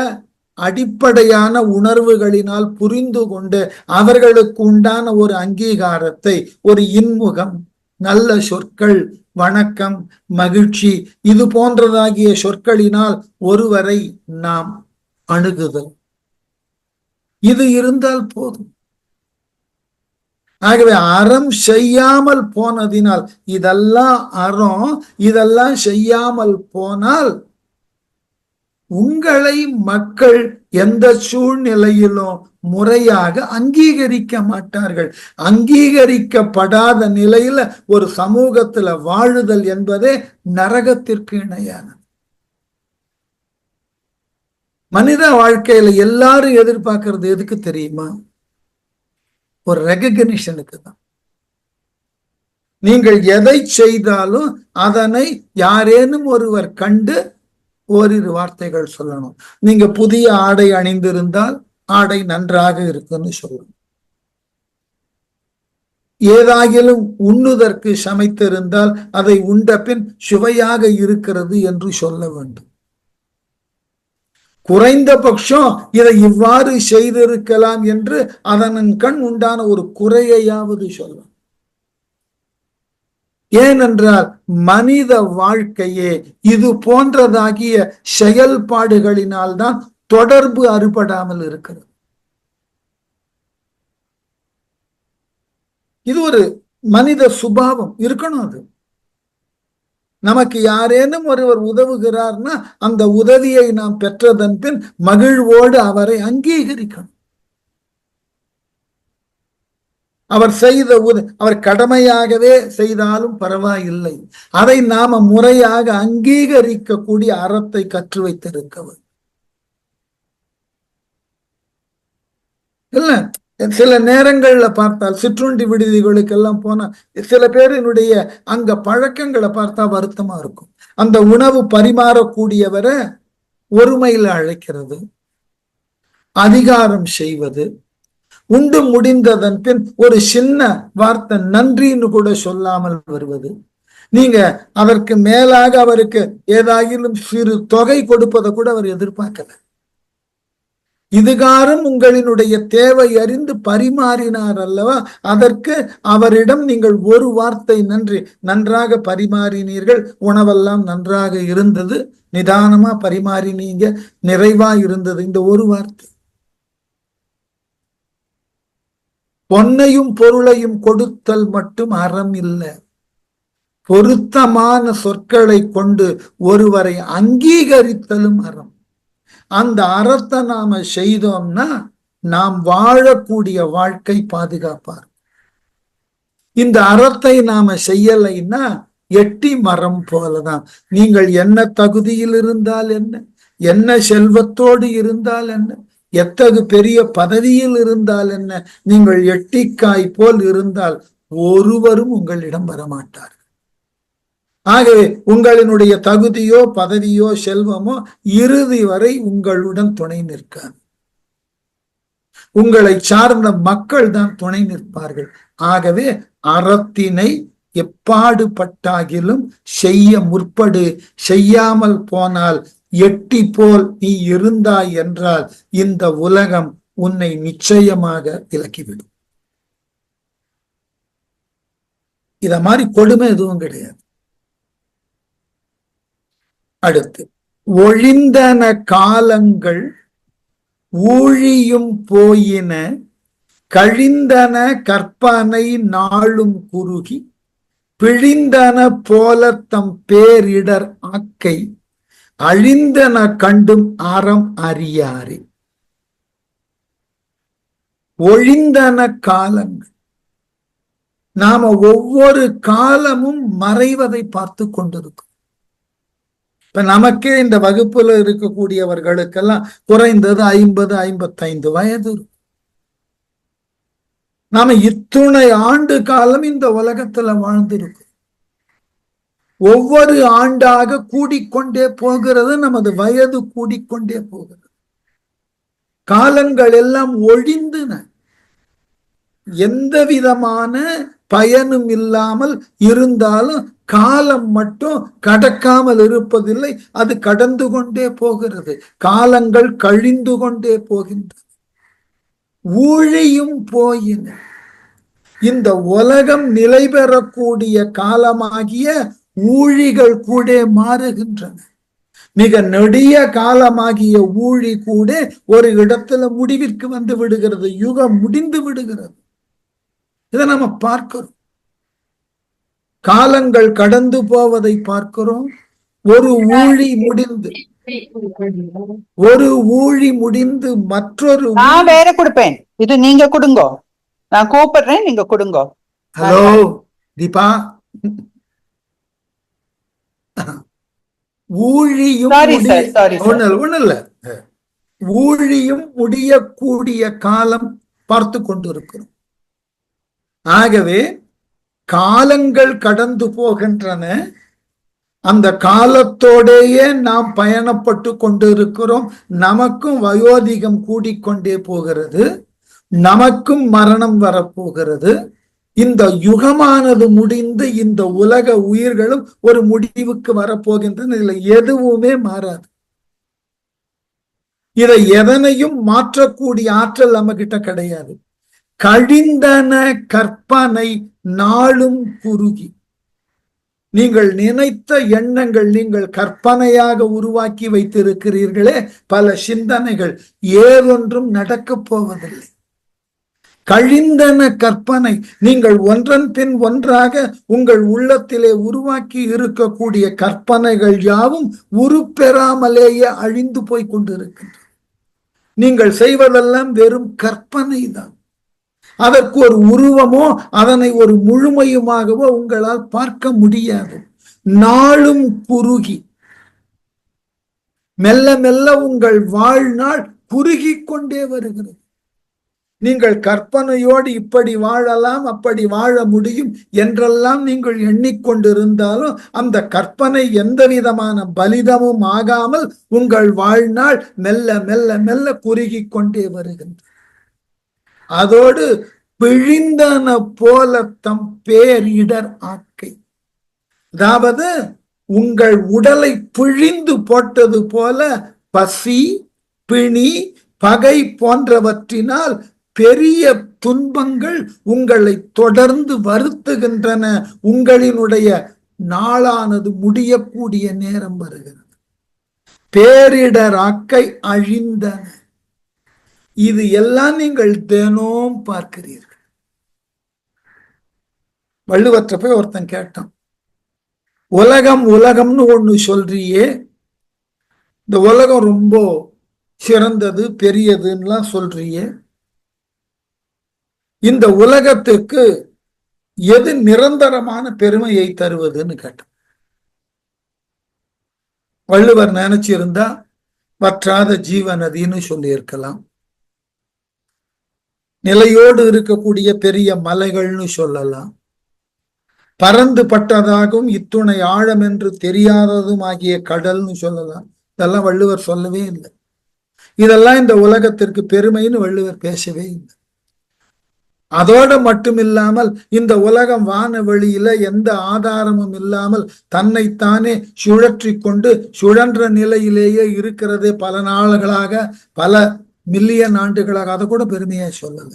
அடிப்படையான உணர்வுகளினால் புரிந்து கொண்டு அவர்களுக்கு உண்டான ஒரு அங்கீகாரத்தை, ஒரு இன்முகம், நல்ல சொற்கள், வணக்கம், மகிழ்ச்சி, இது போன்றதாகிய சொற்களினால் ஒருவரை நாம் அணுகுதல், இது இருந்தால் போதும். ஆகவே அறம் செய்யாமல் போனதினால், இதெல்லாம் அறம், இதெல்லாம் செய்யாமல் போனால் உங்களை மக்கள் எந்த சூழ்நிலையிலும் முறையாக அங்கீகரிக்க மாட்டார்கள். அங்கீகரிக்கப்படாத நிலையில ஒரு சமூகத்துல வாழுதல் என்பதே நரகத்திற்கு இணையானது. மனித வாழ்க்கையில எல்லாரும் எதிர்பார்க்கறது எதுக்கு தெரியுமா? ஒரு ரெகக்னிஷனுக்கு தான். நீங்கள் எதை செய்தாலும் அதனை யாரேனும் ஒருவர் கண்டு ஓரிரு வார்த்தைகள் சொல்லணும். நீங்க புதிய ஆடை அணிந்திருந்தால் ஆடை நன்றாக இருக்குன்னு சொல்லணும். ஏதாகிலும் உண்ணுதற்கு சமைத்திருந்தால் அதை உண்ட பின் சுவையாக இருக்கிறது என்று சொல்ல வேண்டும். குறைந்தபட்சம் இதை இவ்வாறு செய்திருக்கலாம் என்று அதன் கண் உண்டான ஒரு குறையையாவது சொல்லும். ஏனென்றால் மனித வாழ்க்கையே இது போன்றதாகிய செயல்பாடுகளினால் தான் தொடர்பு அறுபடாமல் இருக்கிறது. இது ஒரு மனித சுபாவம் இருக்கணும். அது நமக்கு யாரேனும் ஒருவர் உதவுகிறார்னா அந்த உதவியை நாம் பெற்றதன் பின் மகிழ்வோடு அவரை அங்கீகரிக்கணும். அவர் செய்த அவர் கடமையாகவே செய்தாலும் பரவாயில்லை, அதை நாம முறையாக அங்கீகரிக்கக்கூடிய அறத்தை கற்று வைத்திருக்கவர் இல்ல. சில நேரங்கள்ல பார்த்தால் சிற்றுண்டி விடுதிகளுக்கெல்லாம் போனா சில பேரினுடைய அங்க பழக்கங்களை பார்த்தா வருத்தமா இருக்கும். அந்த உணவு பரிமாறக்கூடியவரை ஒருமையில அழைக்கிறது, அதிகாரம் செய்வது, உண்டு முடிந்ததன் பின் ஒரு சின்ன வார்த்தை நன்றின்னு கூட சொல்லாமல் வருவது, நீங்க அதற்கு மேலாக அவருக்கு ஏதாகிலும் சிறு தொகை கொடுப்பதை கூட அவர் எதிர்பார்க்கல. இதுகாரும் உங்களினுடைய தேவை அறிந்து பரிமாறினார் அல்லவா, அதற்கு அவரிடம் நீங்கள் ஒரு வார்த்தை நன்றி, நன்றாக பரிமாறினீர்கள், உணவெல்லாம் நன்றாக இருந்தது, நிதானமா பரிமாறினீங்க, நிறைவா இருந்தது, இந்த ஒரு வார்த்தை. பொன்னையும் பொருளையும் கொடுத்தல் மட்டும் அறம் இல்லை, பொருத்தமான சொற்களை கொண்டு ஒருவரை அங்கீகரித்தலும் அறம். அந்த அறத்தை நாம செய்தோம்னா நாம் வாழக்கூடிய வாழ்க்கை பாதுகாப்பார். இந்த அறத்தை நாம செய்யலைன்னா எட்டி மரம் போலதான். நீங்கள் என்ன தகுதியில் இருந்தால் என்ன, என்ன செல்வத்தோடு இருந்தால் என்ன, எத்தகு பெரிய பதவியில் இருந்தால் என்ன, நீங்கள் எட்டிக்காய் போல் இருந்தால் ஒருவரும் உங்களிடம் வரமாட்டார். ஆகவே உங்களினுடைய தகுதியோ பதவியோ செல்வமோ இறுதி வரை உங்களுடன் துணை நிற்காது. உங்களை சார்ந்த மக்கள் தான் துணை நிற்பார்கள். ஆகவே அறத்தினை எப்பாடுபட்டாகிலும் செய்ய முற்படு, செய்யாமல் போனால் எட்டி போல் நீ இருந்தாய் என்றால் இந்த உலகம் உன்னை நிச்சயமாக விலக்கிவிடும். இத மாதிரி கொடுமை எதுவும் கிடையாது. அடுத்து, ஒழிந்தன காலங்கள் ஊழியும் போயின கழிந்தன கற்பனை நாளும் குறுகி பிழிந்தன போல தம் பேரிடர் ஆக்கை அழிந்தன கண்டும் அறம் அறியாரே. ஒழிந்தன காலங்கள், நாம ஒவ்வொரு காலமும் மறைவதை பார்த்து கொண்டிருக்கோம். இப்ப நமக்கே இந்த வகுப்புல இருக்கக்கூடியவர்களுக்கெல்லாம் குறைந்தது 50-55 வயது. நாம இத்துணை ஆண்டு காலம் இந்த உலகத்துல வாழ்ந்திருக்கோம். ஒவ்வொரு ஆண்டாக கூடிக்கொண்டே போகிறது, நமது வயது கூடிக்கொண்டே போகிறது. காலங்கள் எல்லாம் ஒழிந்தன, எந்த விதமான பயனும் இல்லாமல் இருந்தாலும் காலம் மட்டும் கடக்காமல் இருப்பதில்லை, அது கடந்து கொண்டே போகிறது. காலங்கள் கழிந்து கொண்டே போகின்றன. ஊழியும் போயின, இந்த உலகம் நிலை பெறக்கூடிய காலமாகிய ஊழிகள் கூட மாறுகின்றன. மிக நெடிய காலமாகிய ஊழி கூட ஒரு இடத்துல முடிவிற்கு வந்து விடுகிறது, யுகம் முடிந்து விடுகிறது. இதை நம்ம பார்க்கிறோம். காலங்கள் கடந்து போவதை பார்க்கிறோம். ஒரு ஊழி முடிந்து மற்றொரு நான் வேற கொடுப்பேன், இது நீங்க கொடுங்கோ, நான் கூப்பிடுறேன், நீங்க கொடுங்கோ. ஹலோ தீபா, ஊழியும் ஒண்ணு இல்ல, ஊழியும் முடியக்கூடிய காலம் பார்த்து கொண்டிருக்கிறோம். ஆகவே காலங்கள் கடந்து போகின்றன, அந்த காலத்தோடேயே நாம் பயணப்பட்டு கொண்டிருக்கிறோம். நமக்கும் வயோதிகம் கூடிக்கொண்டே போகிறது, நமக்கும் மரணம் வரப்போகிறது. இந்த யுகமானது முடிந்து இந்த உலக உயிர்களும் ஒரு முடிவுக்கு வரப்போகின்றன. இதுல எதுவுமே மாறாது. இதை எதனையும் மாற்றக்கூடிய ஆற்றல் நம்ம கிட்ட கிடையாது. கழிந்தன கற்பனை நாளும் குறுகி, நீங்கள் நினைத்த எண்ணங்கள், நீங்கள் கற்பனையாக உருவாக்கி வைத்திருக்கிறீர்களே பல சிந்தனைகள், ஏதொன்றும் நடக்கப் போவதில்லை. கழிந்தன கற்பனை, நீங்கள் ஒன்றன் பின் ஒன்றாக உங்கள் உள்ளத்திலே உருவாக்கி இருக்கக்கூடிய கற்பனைகள் யாவும் உருப்பெறாமலேயே அழிந்து போய் கொண்டிருக்கின்றன. நீங்கள் செய்வதெல்லாம் வெறும் கற்பனை தான். அதற்கு ஒரு உருவமோ அதனை ஒரு முழுமையுமாகவோ உங்களால் பார்க்க முடியாது. நாளும் குறுகி, மெல்ல மெல்ல உங்கள் வாழ்நாள் குறுகி கொண்டே வருகிறது. நீங்கள் கற்பனையோடு இப்படி வாழலாம், அப்படி வாழ முடியும் என்றெல்லாம் நீங்கள் எண்ணிக்கொண்டிருந்தாலும் அந்த கற்பனை எந்த விதமான பலிதமும் ஆகாமல் உங்கள் வாழ்நாள் மெல்ல மெல்ல மெல்ல குறுகி கொண்டே வருகின்றது. அதோடு பிழிந்தன போல தம் பேரிடர் ஆக்கை, அதாவது உங்கள் உடலை பிழிந்து போட்டது போல பசி, பிணி, பகை போன்றவற்றினால் பெரிய துன்பங்கள் உங்களை தொடர்ந்து வருத்துகின்றன. உங்களினுடைய நாளானது முடியக்கூடிய நேரம் வருகிறது. பேரிடர் ஆக்கை அழிந்தன, இது எல்லாம் நீங்கள் தினம் பார்க்கிறீர்கள். வள்ளுவற்ற போய் ஒருத்தன் கேட்டான், உலகம் உலகம்னு ஒண்ணு சொல்றியே, இந்த உலகம் ரொம்ப சிறந்தது பெரியதுன்னெலாம் சொல்றியே, இந்த உலகத்துக்கு எது நிரந்தரமான பெருமையை தருவதுன்னு கேட்டான். வள்ளுவர் நினைச்சிருந்தா வற்றாத ஜீவநதின்னு சொல்லி இருக்கலாம், நிலையோடு இருக்கக்கூடிய பெரிய மலைகள்னு சொல்லலாம், பறந்து பட்டதாகவும் இத்துணை ஆழம் என்று தெரியாததும் ஆகிய கடல்னு சொல்லலாம். இதெல்லாம் வள்ளுவர் சொல்லவே இல்லை. இதெல்லாம் இந்த உலகத்திற்கு பெருமைன்னு வள்ளுவர் பேசவே இல்லை. அதோட மட்டுமில்லாமல் இந்த உலகம் வானவெளியில எந்த ஆதாரமும் இல்லாமல் தன்னைத்தானே சுழற்றி கொண்டு சுழன்ற நிலையிலேயே இருக்கிறது பல நாள்களாக, பல மில்லியன் ஆண்டுகளாக. அதை கூட பெருமையா சொல்லல,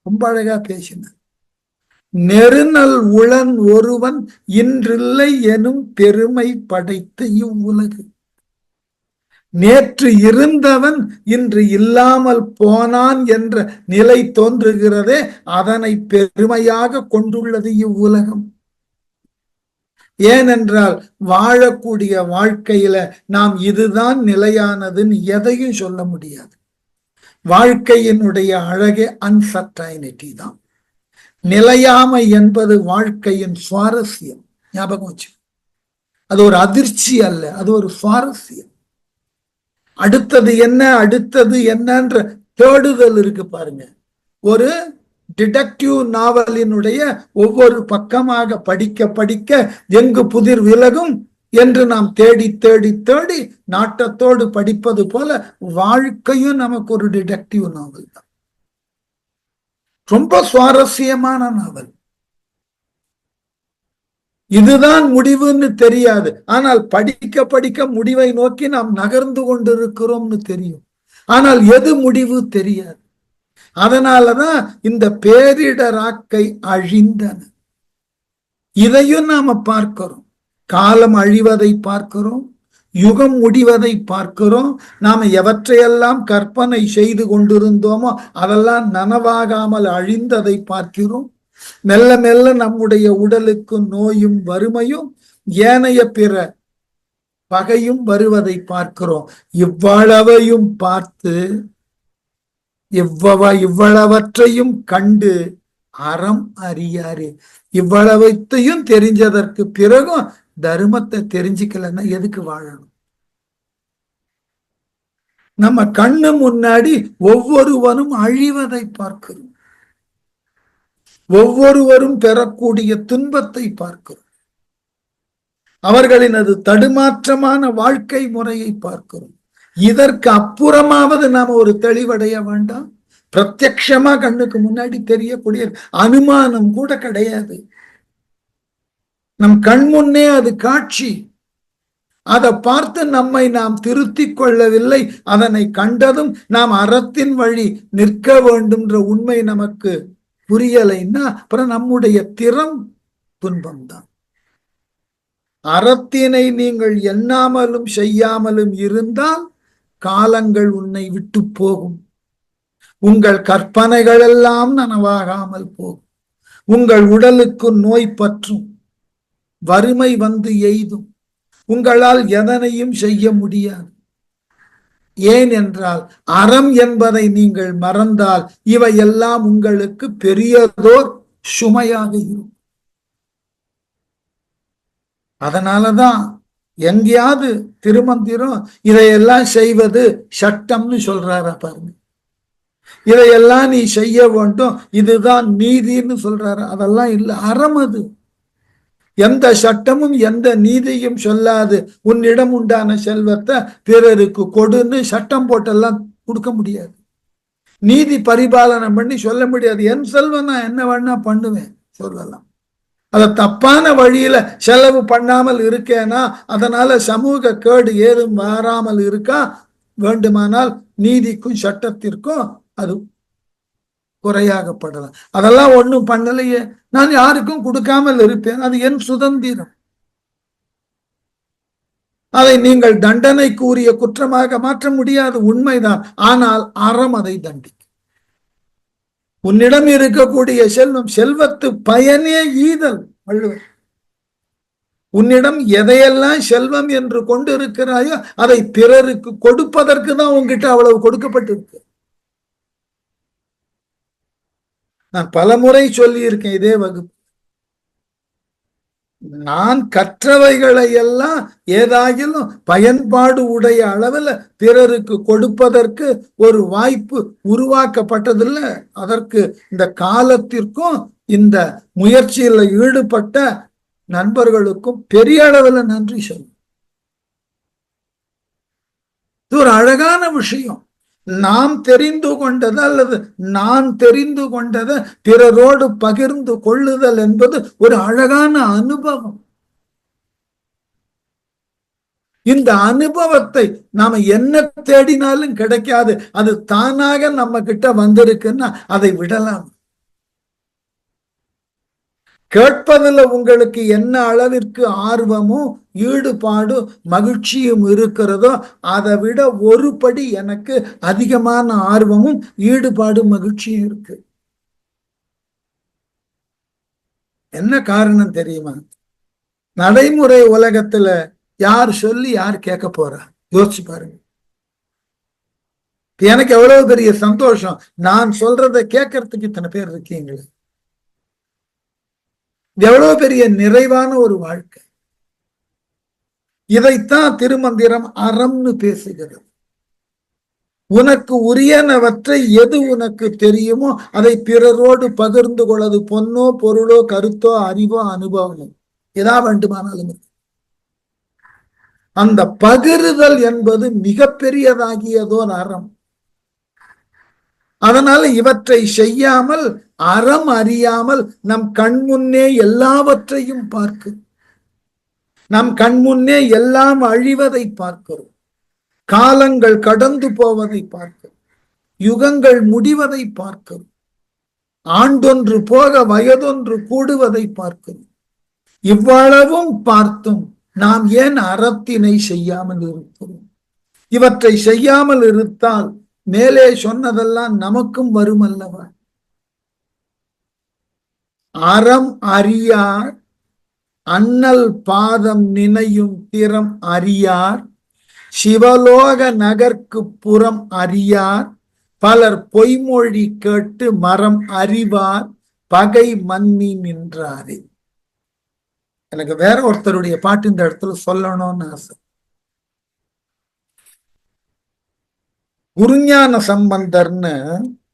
ரொம்ப அழகா பேசினார். நெருநல் உளன் ஒருவன் இன்றில்லை எனும் பெருமை படைத்த இவ்வுலகு. நேற்று இருந்தவன் இன்று இல்லாமல் போனான் என்ற நிலை தோன்றுகிறதே, அதனை பெருமையாக கொண்டுள்ளது இவ்வுலகம். ஏனென்றால் வாழக்கூடிய வாழ்க்கையில நாம் இதுதான் நிலையானதுன்னு எதையும் சொல்ல முடியாது. வாழ்க்கையினுடைய அழகே அன்சர்டைனிட்டி தான். நிலையாமை என்பது வாழ்க்கையின் சுவாரஸ்யம். ஞாபகம் வச்சு, அது ஒரு அதிர்ச்சி அல்ல, அது ஒரு சுவாரஸ்யம். அடுத்தது என்ன, அடுத்தது என்னன்ற தேடுதல் இருக்கு பாருங்க. ஒரு டிடெக்டிவ் நாவலினுடைய ஒவ்வொரு பக்கமாக படிக்க படிக்க எங்கு புதிர் விலகும் என்று நாம் தேடி தேடி தேடி நாட்டத்தோடு படிப்பது போல வாழ்க்கையும் நமக்கு ஒரு டிடெக்டிவ் நாவல் தான். ரொம்ப சுவாரஸ்யமான நாவல். இதுதான் முடிவுன்னு தெரியாது, ஆனால் படிக்க படிக்க முடிவை நோக்கி நாம் நகர்ந்து கொண்டிருக்கிறோம்னு தெரியும். ஆனால் எது முடிவு தெரியாது. அதனாலதான் இந்த பேரிடராக்கை அழிந்தன. இதையும் நாம பார்க்கிறோம். காலம் அழிவதை பார்க்கிறோம், யுகம் முடிவதை பார்க்கிறோம். நாம எவற்றையெல்லாம் கற்பனை செய்து கொண்டிருந்தோமோ அதெல்லாம் நனவாகாமல் அழிந்ததை பார்க்கிறோம். மெல்ல மெல்ல நம்முடைய உடலுக்கு நோயும் வறுமையும் ஏனைய பிற பகையும் வருவதை பார்க்கிறோம். இவ்வளவையும் பார்த்து இவ்வளவற்றையும் கண்டு அறம் அறியாரு. இவ்வளவைத்தையும் தெரிஞ்சதற்கு பிறகும் தர்மத்தை தெரிஞ்சுக்கலன்னா எதுக்கு வாழணும்? நம்ம கண்ணு முன்னாடி ஒவ்வொருவரும் அழிவதை பார்க்கிறோம், ஒவ்வொருவரும் பெறக்கூடிய துன்பத்தை பார்க்கிறோம், அவர்களின் அது தடுமாற்றமான வாழ்க்கை முறையை பார்க்கிறோம். இதற்கு அப்புறமாவது நாம ஒரு தெளிவடைய வேண்டாம்? பிரத்யக்ஷமா கண்ணுக்கு முன்னாடி தெரியக்கூடிய அனுமானம் கூட கிடையாது. நம் கண் முன்னே அது காட்சி. அதை பார்த்து நம்மை நாம் திருத்திக் கொள்ளவில்லை. அதனை கண்டதும் நாம் அறத்தின் வழி நிற்க வேண்டும்ன்ற உண்மை நமக்கு புரியலைன்னா அப்புறம் நம்முடைய திறம் துன்பம்தான். அறத்தினை நீங்கள் எண்ணாமலும் செய்யாமலும் இருந்தால் காலங்கள் உன்னை விட்டு போகும். உங்கள் கற்பனைகள் எல்லாம் நனவாகாமல் போகும். உங்கள் உடலுக்கு நோய் பற்றும், வறுமை வந்து எய்தும். உங்களால் எதனையும் செய்ய முடியாது. ஏன் என்றால் அறம் என்பதை நீங்கள் மறந்தால் இவையெல்லாம் உங்களுக்கு பெரியதோர் சுமையாக இருக்கும். அதனாலதான் எங்கேயாவது திருமந்திரம் இதையெல்லாம் செய்வது சட்டம்னு சொல்றாரா பாருங்க. இதையெல்லாம் நீ செய்ய வேண்டும், இதுதான் நீதின்னு சொல்றாரு. அதெல்லாம் இல்லை, அறம் அது. எந்த சட்டமும் எந்த நீதியும் சொல்லாது உன்னிடம் உண்டான செல்வத்தை பிறருக்கு கொடுன்னு சட்டம் போட்டெல்லாம் கொடுக்க முடியாது. நீதி பரிபாலனம் பண்ணி சொல்ல முடியாது. என் செல்வம் நான் என்ன வேணா பண்ணுவேன் சொல்லலாம். அத தப்பான வழியில செலவு பண்ணாமல் இருக்கேனா அதனால சமூக கேடு ஏதும் வராமல் இருக்கா, வேண்டுமானால் நீதிக்கும் சட்டத்திற்கும் அது குறையாகப்படலாம். அதெல்லாம் ஒண்ணும் பண்ணலையே, நான் யாருக்கும் கொடுக்காமல் இருப்பேன், அது என் சுதந்திரம். அதை நீங்கள் தண்டனைக்கு உரிய குற்றமாக மாற்ற முடியாது, உண்மைதான். ஆனால் அறம் அதை தண்டிக்கும். உன்னிடம் இருக்கக்கூடிய செல்வம், செல்வத்து பயனே ஈதல். வள்ளுவர், உன்னிடம் எதையெல்லாம் செல்வம் என்று கொண்டு இருக்கிறாயோ அதை பிறருக்கு கொடுப்பதற்கு தான் உங்ககிட்ட அவ்வளவு கொடுக்கப்பட்டிருக்கு. நான் பலமுறை சொல்லி இருக்கேன் இதே வகுப்பு. நான் கற்றவைகளை எல்லாம் ஏதாயிலும் பயன்பாடு உடைய அளவில் பிறருக்கு கொடுப்பதற்கு ஒரு வாய்ப்பு உருவாக்கப்பட்டதில்லை. அதற்கு இந்த காலத்திற்கும் இந்த முயற்சியில் ஈடுபட்ட நண்பர்களுக்கும் பெரிய அளவில் நன்றி சொல்லும். இது ஒரு அழகான விஷயம். நாம் தெரிந்து கொண்டது அல்லது நான் தெரிந்து கொண்டதை பிறரோடு பகிர்ந்து கொள்ளுதல் என்பது ஒரு அழகான அனுபவம். இந்த அனுபவத்தை நாம என்ன தேடினாலும் கிடைக்காது. அது தானாக நம்ம கிட்ட வந்திருக்குன்னா அதை விடலாம். கேட்பதில் உங்களுக்கு என்ன அளவிற்கு ஆர்வமும் ஈடுபாடும் மகிழ்ச்சியும் இருக்கிறதோ அதை விட ஒரு படி எனக்கு அதிகமான ஆர்வமும் ஈடுபாடும் மகிழ்ச்சியும் இருக்கு. என்ன காரணம் தெரியுமா? நடைமுறை உலகத்துல யார் சொல்லி யார் கேட்க போறா? யோசிச்சு பாருங்க. எனக்கு எவ்வளவு பெரிய சந்தோஷம், நான் சொல்றதை கேட்கறதுக்கு இத்தனை பேர் இருக்கீங்களே. எவ்வளவு பெரிய நிறைவான ஒரு வாழ்க்கை. இதைத்தான் திருமந்திரம் அறம்னு பேசுகிறது. உனக்கு உரியனவற்றை எது உனக்கு தெரியுமோ அதை பிறரோடு பகிர்ந்து கொள்ளது. பொன்னோ பொருளோ கருத்தோ அறிவோ அனுபவமோ எதா வேண்டுமானாலும். அந்த பகிர்தல் என்பது மிகப்பெரியதாகியதோர் அறம். அதனால இவற்றை செய்யாமல் அறம் அறியாமல் நம் கண்முன்னே எல்லாவற்றையும் பார்க்கிறோம். நம் கண்முன்னே எல்லாம் அழிவதை பார்க்கிறோம். காலங்கள் கடந்து போவதை பார்க்கிறோம். யுகங்கள் முடிவதை பார்க்கிறோம். ஆண்டொன்று போக வயதொன்று கூடுவதை பார்க்கிறோம். இவ்வளவும் பார்த்தும் நாம் ஏன் அறத்தினை செய்யாமல் இருக்கிறோம்? இவற்றை செய்யாமல் இருந்தால் மேலே சொன்னதெல்லாம் நமக்கும் வரும் அல்லவா? அறம் அறியார் அண்ணல் பாதம் நினையும் திறம் அறியார் சிவலோக நகர்க்கு புறம் அறியார் பலர் பொய்மொழி கேட்டு மரம் அறிவார் பகை மன்னி நின்றாரே. எனக்கு வேற ஒருத்தருடைய பாட்டு இந்த இடத்துல சொல்லணும்னு ஆசை. குருஞான சம்பந்தர்னு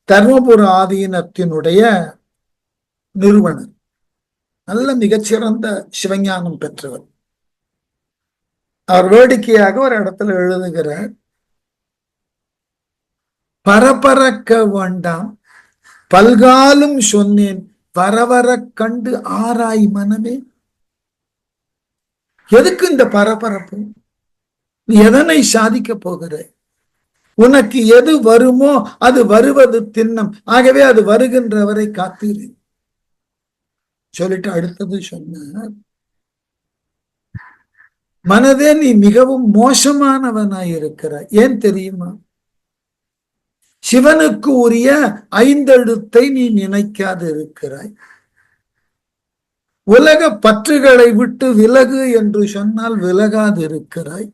தர்மபுர ஆதீனத்தினுடைய நிறுவனர், நல்ல மிகச்சிறந்த சிவஞானம் பெற்றவர். அவர் வேடிக்கையாக ஒரு இடத்துல எழுதுகிறார், பரபரக்க வேண்டாம் பல்காலும் சொன்னேன் பரவர கண்டு ஆராய் மனமே. எதுக்கு இந்த பரபரப்பு? நீ எதனை சாதிக்க போகிற? உனக்கு எது வருமோ அது வருவது திண்ணம். ஆகவே அது வருகின்றவரை காத்தீரு சொல்லிட்டு அடுத்தது சொன்னார், மனதே நீ மிகவும் மோசமானவனாய் இருக்கிறாய். ஏன் தெரியுமா? சிவனுக்கு உரிய ஐந்தெழுத்தை நீ நினைக்காது இருக்கிறாய். உலக பற்றுகளை விட்டு விலகு என்று சொன்னால் விலகாது இருக்கிறாய்.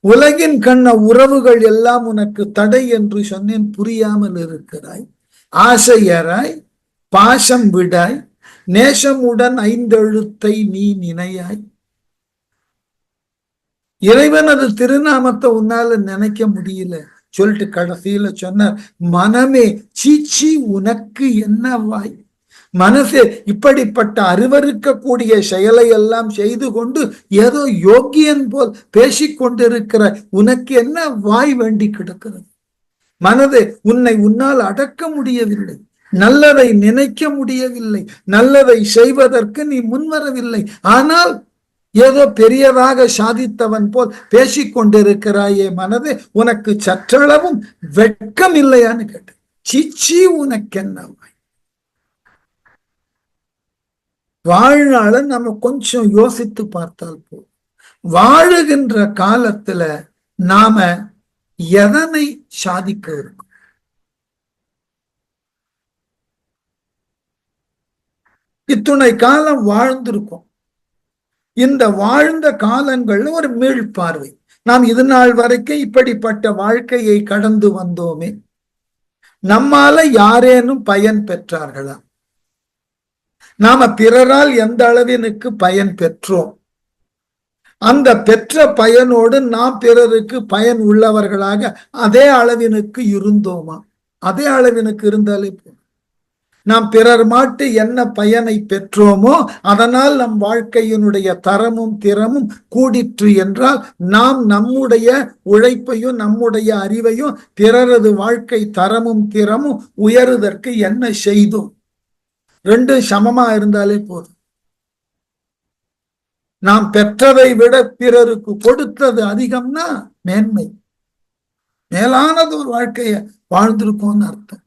உலகின் கண்ண உறவுகள் எல்லாம் உனக்கு தடை என்று சொன்னேன், புரியாமல் இருக்கிறாய். ஆசையராய் பாசம் விடாய் நேசமுடன் ஐந்தெழுத்தை நீ நினையாய். இறைவனது திருநாமத்தை உன்னால நினைக்க முடியல சொல்லிட்டு கடைசியில சொன்னார், மனமே சீச்சி உனக்கு என்ன வாய். மனசே இப்படிப்பட்ட அருவருக்கக்கூடிய செயலை எல்லாம் செய்து கொண்டு ஏதோ யோக்கியன் போல் பேசிக்கொண்டிருக்கிற உனக்கு என்ன வாய் வேண்டி கிடக்கிறது? மனதே உன்னை உன்னால் அடக்க முடியவில்லை, நல்லதை நினைக்க முடியவில்லை, நல்லதை செய்வதற்கு நீ முன்வரவில்லை. ஆனால் ஏதோ பெரியதாக சாதித்தவன் போல் பேசிக்கொண்டிருக்கிறாயே மனதே, உனக்கு சற்றளவும் வெட்கம் இல்லையான்னு கேட்ட. சீச்சி உனக்கு என்ன வாய். வாழ்நாள நம்ம கொஞ்சம் யோசித்து பார்த்தால் போதும். வாழுகின்ற காலத்துல நாம எதனை சாதிக்க இருக்கும்? இத்துணை காலம் வாழ்ந்திருக்கோம். இந்த வாழ்ந்த காலங்கள்ல ஒரு மீள்பார்வை. நாம் இது நாள் வரைக்கும் இப்படிப்பட்ட வாழ்க்கையை கடந்து வந்தோமே, நம்மால யாரேனும் பயன் பெற்றார்களா? நாம பிறரால் எந்த அளவினுக்கு பயன் பெற்றோம்? அந்த பெற்ற பயனோடு நாம் பிறருக்கு பயன் உள்ளவர்களாக அதே அளவினுக்கு இருந்தோமா? அதே அளவினுக்கு இருந்தாலே போதும். நாம் பிறர் மாட்டு என்ன பயனை பெற்றோமோ அதனால் நம் வாழ்க்கையினுடைய தரமும் திறமும் கூடிற்று என்றால் நாம் நம்முடைய உழைப்பையும் நம்முடைய அறிவையும் பிறரது வாழ்க்கை தரமும் திறமும் உயருவதற்கு என்ன செய்தோம்? ரெண்டும் சமமா இருந்தாலே போதும். நாம் பெற்றதை விட பிறருக்கு கொடுத்தது அதிகம்னா மேன்மை, மேலானது ஒரு வாழ்க்கைய வாழ்ந்திருக்கோம்னு அர்த்தம்.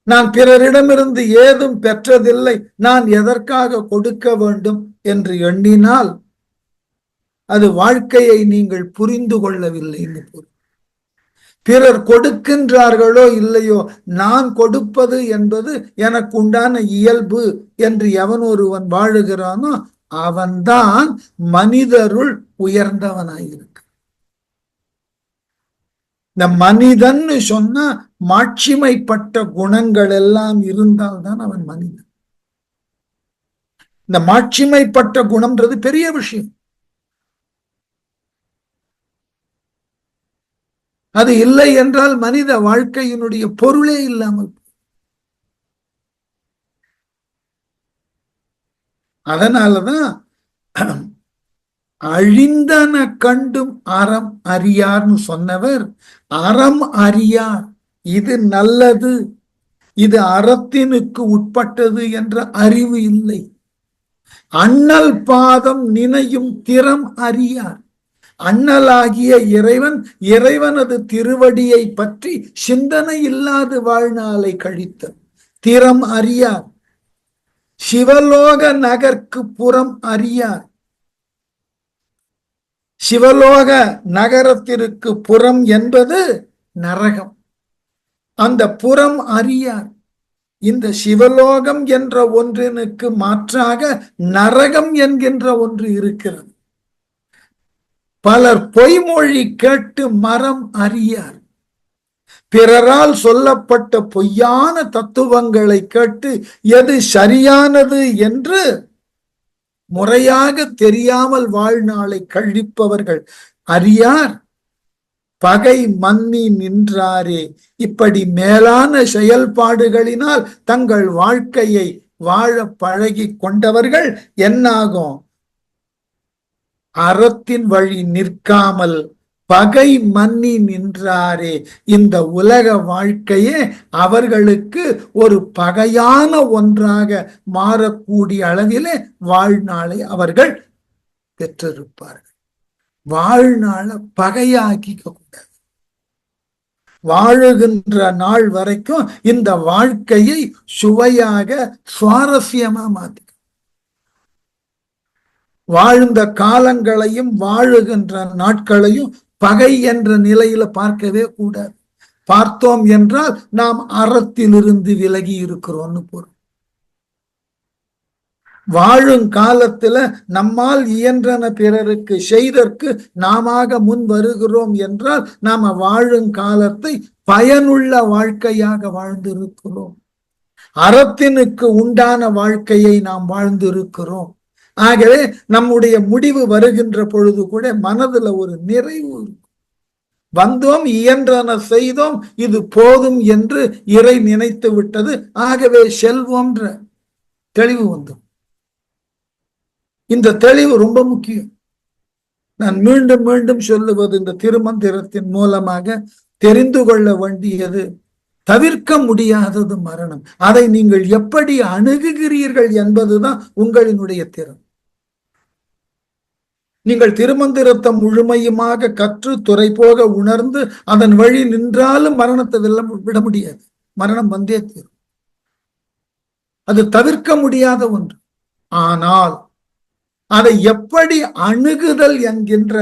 நான் பிறரிடமிருந்து ஏதும் பெற்றதில்லை, நான் எதற்காக கொடுக்க வேண்டும் என்று எண்ணினால் அது வாழ்க்கையை நீங்கள் புரிந்து கொள்ளவில்லை. பிறர் கொடுக்கின்றார்களோ இல்லையோ, நான் கொடுப்பது என்பது எனக்கு உண்டான இயல்பு என்று எவன் ஒருவன் வாழுகிறானோ அவன்தான் மனிதருள் உயர்ந்தவனாயிருக்கு. இந்த மனிதன் சொன்னா மாட்சிமைப்பட்ட குணங்கள் எல்லாம் இருந்தால்தான் அவன் மனிதன். இந்த மாட்சிமைப்பட்ட குணம்ன்றது பெரிய விஷயம். அது இல்லை என்றால் மனித வாழ்க்கையினுடைய பொருளே இல்லாமல். அதனாலதான் அழிந்தன கண்டும் அறம் அறியார்னு சொன்னவர், அறம் அறியார் இது நல்லது, இது அறத்தினுக்கு உட்பட்டது என்ற அறிவு இல்லை. அண்ணல் பாதம் நினையும் திறம் அறியார். அண்ணலாகிய இறைவன், இறைவனது திருவடியை பற்றி சிந்தனை இல்லாது வாழ்நாளை கழித்த திறம் அறியார். சிவலோக நகர்க்கு புறம் அறியார். சிவலோக நகரத்திற்கு புறம் என்பது நரகம். அந்த புறம் அறியார். இந்த சிவலோகம் என்ற ஒன்றினுக்கு மாற்றாக நரகம் என்கின்ற ஒன்று இருக்கிறது. பலர் பொய்மொழி கேட்டு மரம் அறியார். பிறரால் சொல்லப்பட்ட பொய்யான தத்துவங்களை கேட்டு எது சரியானது என்று முறையாக தெரியாமல் வாழ்நாளை கழிப்பவர்கள் அறியார். பகை மன்னி நின்றாரே. இப்படி மேலான செயல்பாடுகளினால் தங்கள் வாழ்க்கையை வாழ பழகி கொண்டவர்கள் என்னாகும்? அறத்தின் வழி நிற்காமல் பகை மன்னி நின்றாரே. இந்த உலக வாழ்க்கையே அவர்களுக்கு ஒரு பகையான ஒன்றாக மாறக்கூடிய அளவிலே வாழ்நாளை அவர்கள் பெற்றிருப்பார்கள். வாழ்நாள பகையாக்கிக்க கூடாது. வாழுகின்ற நாள் வரைக்கும் இந்த வாழ்க்கையை சுவையாக சுவாரஸ்யமா மாத்தி, வாழ்ந்த காலங்களையும் வாழுகின்ற நாட்களையும் பகை என்ற நிலையில பார்க்கவே கூடாது. பார்த்தோம் என்றால் நாம் அறத்திலிருந்து விலகி இருக்கிறோம்னு பொருள். வாழும் காலத்துல நம்மால் இயன்றன பிறருக்கு செய்தற்கு நாம முன் வருகிறோம் என்றால் நாம வாழும் காலத்தை பயனுள்ள வாழ்க்கையாக வாழ்ந்திருக்கிறோம். அறத்தினுக்கு உண்டான வாழ்க்கையை நாம் வாழ்ந்திருக்கிறோம். ஆகவே நம்முடைய முடிவு வருகின்ற பொழுது கூட மனதுல ஒரு நிறைவு இருக்கும். வந்தோம், இயன்றன செய்தோம், இது போதும் என்று இறை நினைத்து விட்டது, ஆகவே செல்வோம்ன்ற தெளிவு வந்தோம். இந்த தெளிவு ரொம்ப முக்கியம். நான் மீண்டும் மீண்டும் சொல்லுவது, இந்த திருமந்திரத்தின் மூலமாக தெரிந்து கொள்ள வேண்டியது, தவிர்க்க முடியாதது மரணம். அதை நீங்கள் எப்படி அணுகுகிறீர்கள் என்பதுதான் உங்களினுடைய திறன். நீங்கள் திருமந்திரத்தை முழுமையுமாக கற்று துறை போக உணர்ந்து அதன் வழி நின்றாலும் மரணத்தை விட முடியாது. மரணம் வந்தே தீரும். அது தவிர்க்க முடியாத ஒன்று. ஆனால் அதை எப்படி அணுகுதல் என்கின்ற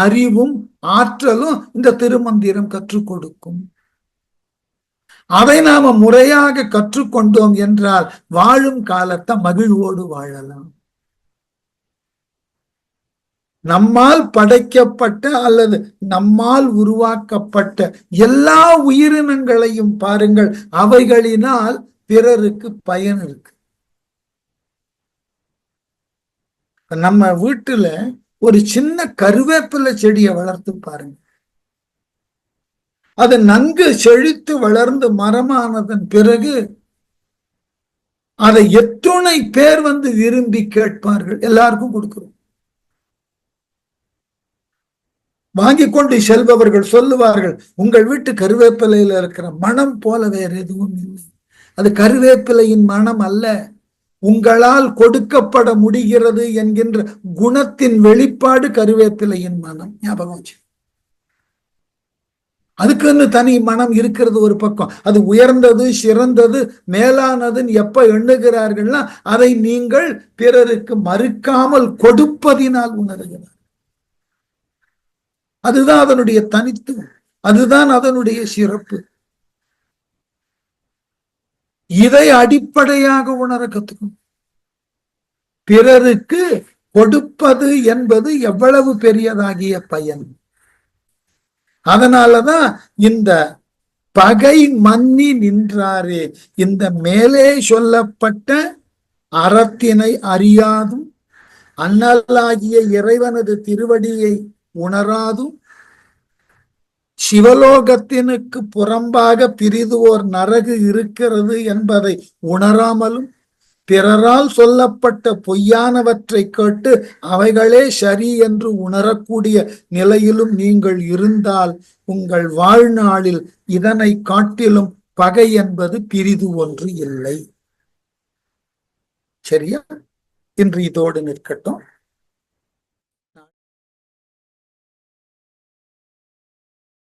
அறிவும் ஆற்றலும் இந்த திருமந்திரம் கற்றுக் கொடுக்கும். அதை நாம முறையாக கற்றுக்கொண்டோம் என்றால் வாழும் காலத்தை மகிழ்வோடு வாழலாம். நம்மால் படைக்கப்பட்ட அல்லது நம்மால் உருவாக்கப்பட்ட எல்லா உயிரினங்களையும் பாருங்கள், அவைகளினால் பிறருக்கு பயன் இருக்கு. நம்ம வீட்டுல ஒரு சின்ன கருவேப்பிலை செடியை வளர்த்து பாருங்க. அது நன்கு செழித்து வளர்ந்து மரமானதன் பிறகு அதை எத்துணை பேர் வந்து விரும்பி கேட்பார்கள். எல்லாருக்கும் கொடுக்கிறோம். வாங்கி கொண்டு செல்பவர்கள் சொல்லுவார்கள், உங்கள் வீட்டு கருவேப்பிலையில இருக்கிற மனம் போல வேற எதுவும் இல்லை. அது கருவேப்பிலையின் மனம் அல்ல, உங்களால் கொடுக்கப்பட முடிகிறது என்கின்ற குணத்தின் வெளிப்பாடு கருவேப்பிலையின் மனம். ஞாபகம் வச்சு, அதுக்குன்னு தனி மனம் இருக்கிறது ஒரு பக்கம். அது உயர்ந்தது, சிறந்தது, மேலானதுன்னு எப்ப எண்ணுகிறார்கள்னா அதை நீங்கள் பிறருக்கு மறுக்காமல் கொடுப்பதினால் உணர்கிறார். அதுதான் அதனுடைய தனித்துவம், அதுதான் அதனுடைய சிறப்பு. இதை அடிப்படையாக உணர கத்துக்கணும். பிறருக்கு கொடுப்பது என்பது எவ்வளவு பெரியதாகிய பயன். அதனாலதான் இந்த பகை மன்னி நின்றாரே, இந்த மேலே சொல்லப்பட்ட அறத்தினை அறியாதும் அண்ணலாகிய இறைவனது திருவடியை உணராதும் சிவலோகத்தினுக்கு புறம்பாக பிரிது ஓர் நரகு இருக்கிறது என்பதை உணராமலும் பிறரால் சொல்லப்பட்ட பொய்யானவற்றை கேட்டு அவைகளே சரி என்று உணரக்கூடிய நிலையிலும் நீங்கள் இருந்தால் உங்கள் வாழ்நாளில் இதனை காட்டிலும் பகை என்பது பிரிது ஒன்று இல்லை. சரியா? இன்று இதோடு நிற்கட்டும்.